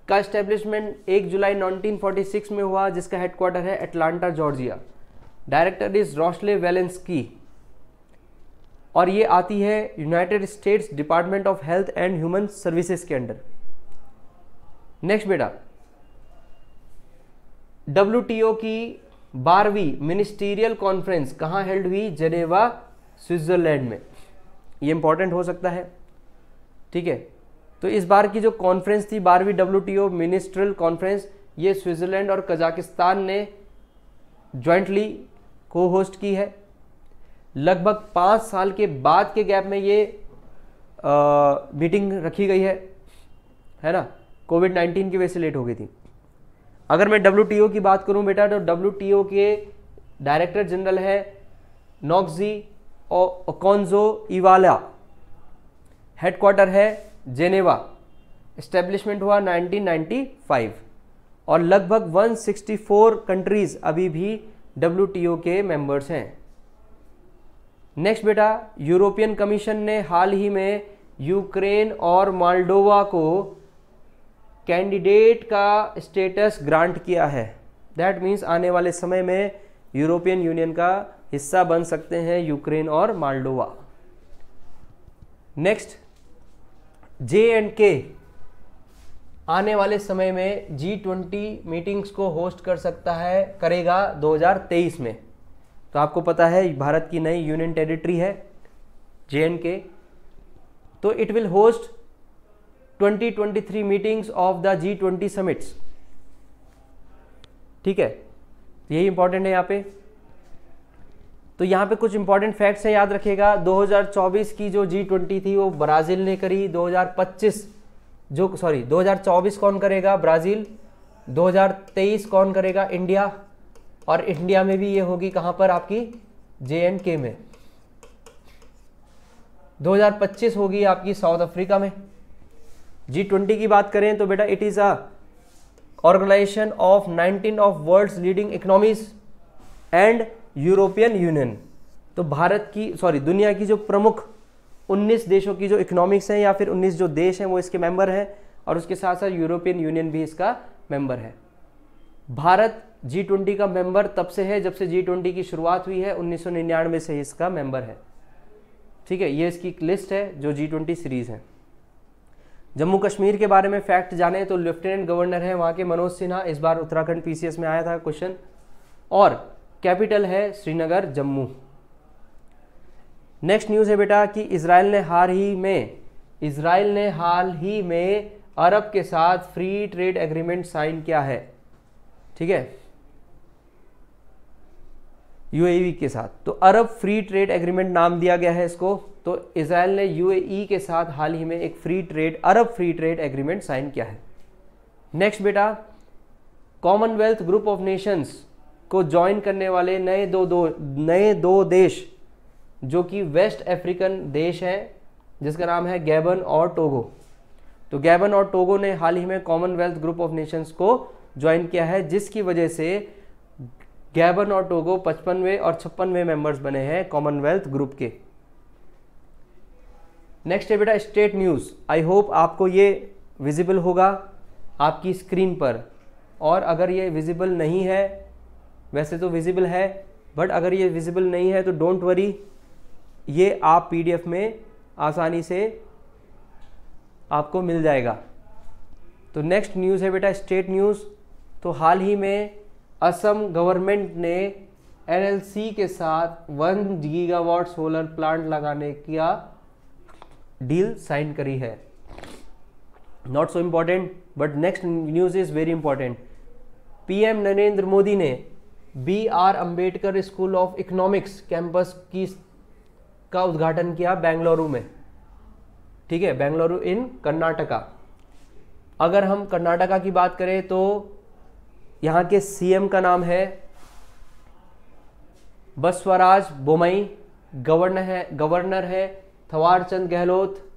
का एस्टेब्लिशमेंट 1 जुलाई 1946 में हुआ, जिसका हेडक्वार्टर है एटलांटा जॉर्जिया। डायरेक्टर इज रोशले वेलेंस्की और ये आती है United states department of health and human services के अंडर। नेक्स्ट बेटा, WTO की 12वीं मिनिस्टीरियल कॉन्फ्रेंस कहाँ हेल्ड हुई? जेनेवा, स्विट्जरलैंड में। ये इंपॉर्टेंट हो सकता है। ठीक है, तो इस बार की जो कॉन्फ्रेंस थी 12वीं WTO मिनिस्ट्रियल कॉन्फ्रेंस, ये स्विट्जरलैंड और कजाकिस्तान ने ज्वाइंटली को होस्ट की है। लगभग 5 साल के बाद के गैप में ये मीटिंग रखी गई है ना, कोविड-19 की वजह से लेट हो गई थी। अगर मैं WTO की बात करूं बेटा, तो WTO के डायरेक्टर जनरल है नॉक्जी ओकोंजो इवाला, हेडक्वार्टर है जेनेवा, एस्टेब्लिशमेंट हुआ 1995 और लगभग 164 कंट्रीज अभी भी WTO के मेंबर्स हैं। नेक्स्ट बेटा, यूरोपियन कमीशन ने हाल ही में यूक्रेन और मोल्डोवा को कैंडिडेट का स्टेटस ग्रांट किया है। दैट मीन्स आने वाले समय में यूरोपियन यूनियन का हिस्सा बन सकते हैं यूक्रेन और मोल्डोवा। नेक्स्ट, J&K आने वाले समय में G20 मीटिंग्स को होस्ट करेगा 2023 में। तो आपको पता है भारत की नई यूनियन टेरिटरी है J&K, तो it will host 2023 meetings of the G20 summits. ठीक है, यही इंपॉर्टेंट है यहाँ पे। तो यहाँ पे कुछ इंपॉर्टेंट फैक्ट्स हैं, याद रखिएगा। 2024 की जो G20 थी वो ब्राजील ने करी। 2024 कौन करेगा? ब्राजील। 2023 कौन करेगा? इंडिया। और इंडिया में भी ये होगी कहाँ पर? आपकी J&K में। 2025 होगी आपकी साउथ अफ्रीका में। G20 की बात करें तो बेटा it is a organization of 19 of world's leading economies and European Union. तो दुनिया की जो प्रमुख 19 देशों की जो इकोनॉमिक्स हैं या फिर 19 जो देश हैं वो इसके मेंबर हैं, और उसके साथ साथ यूरोपियन यूनियन भी इसका मेंबर है। भारत G20 का मेंबर तब से है जब से G20 की शुरुआत हुई है, 1999 से इसका मेंबर है। ठीक है, ये इसकी लिस्ट है जो G20 सीरीज है। जम्मू कश्मीर के बारे में फैक्ट जाने तो लेफ्टिनेंट गवर्नर है वहाँ के मनोज सिन्हा, इस बार उत्तराखंड PCS में आया था क्वेश्चन, और कैपिटल है श्रीनगर, जम्मू। नेक्स्ट न्यूज़ है बेटा कि इजराइल ने हाल ही में अरब के साथ फ्री ट्रेड एग्रीमेंट साइन किया है। ठीक है, UAE के साथ। तो अरब फ्री ट्रेड एग्रीमेंट नाम दिया गया है इसको। तो इजराइल ने UAE के साथ हाल ही में एक अरब फ्री ट्रेड एग्रीमेंट साइन किया है। नेक्स्ट बेटा, कॉमनवेल्थ ग्रुप ऑफ नेशंस को ज्वाइन करने वाले नए दो देश जो कि वेस्ट अफ्रीकन देश हैं, जिसका नाम है गैबन और टोगो। तो गैबन और टोगो ने हाल ही में कॉमनवेल्थ ग्रुप ऑफ नेशंस को ज्वाइन किया है, जिसकी वजह से गैबन और टोगो 55वें और 56वें मेंबर्स बने हैं कॉमनवेल्थ ग्रुप के। नेक्स्ट है बेटा स्टेट न्यूज़। आई होप आपको ये विजिबल होगा आपकी स्क्रीन पर, और अगर ये विजिबल नहीं है, वैसे तो विजिबल है बट अगर ये विजिबल नहीं है तो डोंट वरी, ये आप PDF में आसानी से आपको मिल जाएगा। तो नेक्स्ट न्यूज़ है बेटा स्टेट न्यूज़। तो हाल ही में असम गवर्नमेंट ने NLC के साथ 1 गीगावाट सोलर प्लांट लगाने का डील साइन करी है। Not so important but next news is very important. PM Narendra Modi ने BR Ambedkar school of economics campus का उद्घाटन किया बेंगलुरु में। ठीक है, बेंगलुरु इन कर्नाटका। अगर हम कर्नाटका की बात करें तो यहाँ के CM का नाम है बसवराज बोमई, गवर्नर है थवारचंद गहलोत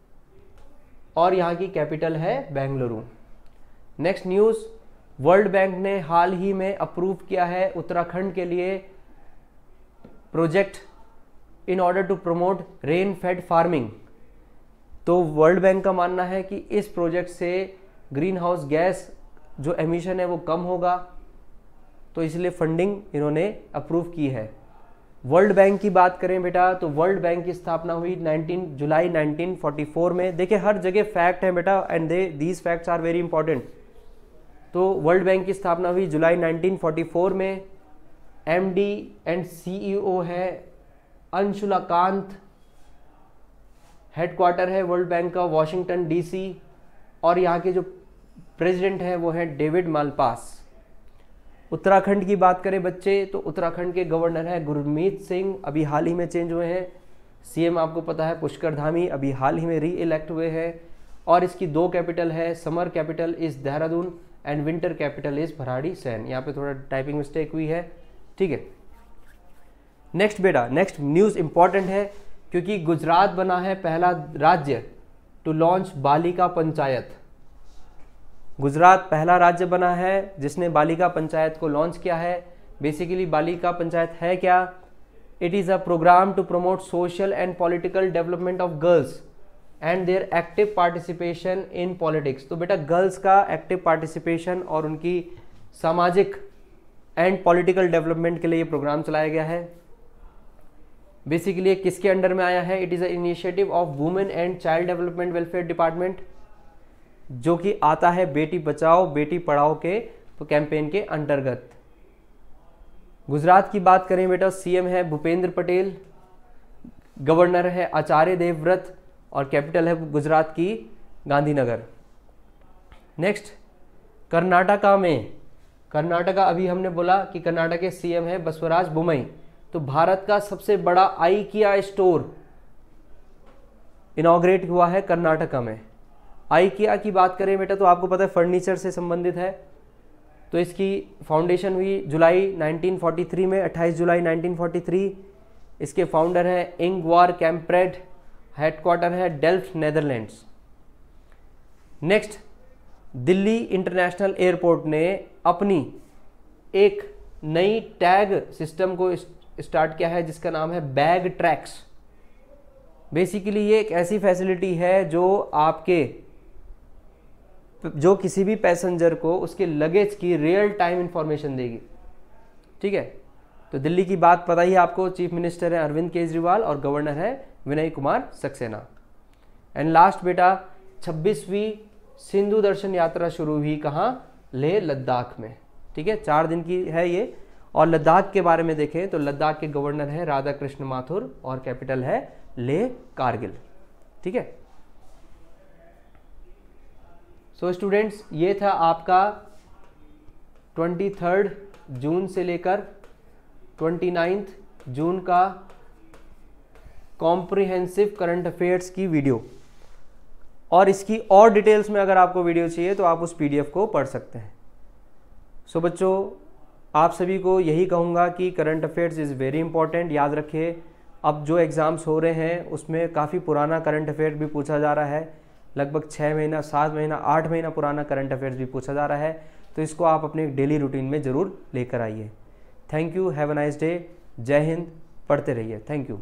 और यहाँ की कैपिटल है Bengaluru. Next news, world bank ने हाल ही में अप्रूव किया है उत्तराखंड के लिए project in order to promote rain fed farming. तो वर्ल्ड बैंक का मानना है कि इस प्रोजेक्ट से ग्रीन हाउस गैस जो एमिशन है वो कम होगा, तो इसलिए फंडिंग इन्होंने अप्रूव की है। वर्ल्ड बैंक की बात करें बेटा तो वर्ल्ड बैंक की स्थापना हुई 19 जुलाई 1944 में। देखिए हर जगह फैक्ट है बेटा and these facts are very important. तो वर्ल्ड बैंक की स्थापना हुई जुलाई 1944 में। MD एंड CEO है अंशुला कांत। हेडक्वार्टर है वर्ल्ड बैंक का वॉशिंगटन DC और यहाँ के जो प्रेसिडेंट हैं वो हैं डेविड मालपास। उत्तराखंड की बात करें बच्चे तो उत्तराखंड के गवर्नर हैं गुरमीत सिंह, अभी हाल ही में चेंज हुए हैं। CM आपको पता है पुष्कर धामी, अभी हाल ही में री इलेक्ट हुए हैं। और इसकी 2 कैपिटल है, summer capital is Dehradun and winter capital is Bharari Sain. यहाँ पे थोड़ा टाइपिंग मिस्टेक हुई है, ठीक है। नेक्स्ट बेटा, नेक्स्ट न्यूज़ इंपॉर्टेंट है क्योंकि गुजरात बना है पहला राज्य टू लॉन्च बालिका पंचायत। गुजरात पहला राज्य बना है जिसने बालिका पंचायत को लॉन्च किया है। बेसिकली बालिका पंचायत है क्या? It is a programme to promote social and political development of girls and their active participation in politics. तो बेटा गर्ल्स का एक्टिव पार्टिसिपेशन और उनकी सामाजिक एंड पॉलिटिकल डेवलपमेंट के लिए ये प्रोग्राम चलाया गया है। बेसिकली किसके अंडर में आया है? It is a initiative of women and child development welfare department, जो कि आता है बेटी बचाओ बेटी पढ़ाओ के कैंपेन के अंतर्गत। गुजरात की बात करें बेटा, CM है भूपेंद्र पटेल, गवर्नर है आचार्य देवव्रत और कैपिटल है गुजरात की गांधीनगर। नेक्स्ट, कर्नाटका अभी हमने बोला कि कर्नाटक के CM है बसवराज बोमई। तो भारत का सबसे बड़ा IKEA स्टोर इनॉग्रेट हुआ है कर्नाटका में। IKEA की बात करें बेटा तो आपको पता है फर्नीचर से संबंधित है। तो इसकी फाउंडेशन हुई जुलाई 1943 में, 28 जुलाई 1943। इसके फाउंडर हैं इंगवार कैम्प्रेड, हेडक्वार्टर है Delft Netherlands. Next, Delhi international airport ने अपनी एक नई टैग सिस्टम को स्टार्ट किया है जिसका नाम है बैग ट्रैक्स। बेसिकली ये एक ऐसी फैसिलिटी है जो किसी भी पैसेंजर को उसके लगेज की रियल टाइम इंफॉर्मेशन देगी, ठीक है। तो दिल्ली की बात पता ही आपको, चीफ मिनिस्टर है अरविंद केजरीवाल और गवर्नर है विनय कुमार सक्सेना। एंड लास्ट बेटा, 26वीं सिंधु दर्शन यात्रा शुरू हुई कहाँ? लेह लद्दाख में, ठीक है। 4 दिन की है ये। और लद्दाख के बारे में देखें तो लद्दाख के गवर्नर है राधा कृष्ण माथुर और कैपिटल है लेह कारगिल, ठीक है। सो स्टूडेंट्स, ये था आपका 23 जून से लेकर 29 जून का कॉम्प्रिहेंसिव करंट अफेयर्स की वीडियो। और इसकी और डिटेल्स में अगर आपको वीडियो चाहिए तो आप उस PDF को पढ़ सकते हैं। सो बच्चों, आप सभी को यही कहूँगा कि current affairs is very important. याद रखिए, अब जो एग्ज़ाम्स हो रहे हैं उसमें काफ़ी पुराना करंट अफेयर भी पूछा जा रहा है। लगभग 6 महीना, 7 महीना, 8 महीना पुराना करंट अफेयर्स भी पूछा जा रहा है। तो इसको आप अपने डेली रूटीन में ज़रूर लेकर आइए। Thank you, have a nice day. जय हिंद, पढ़ते रहिए। Thank you.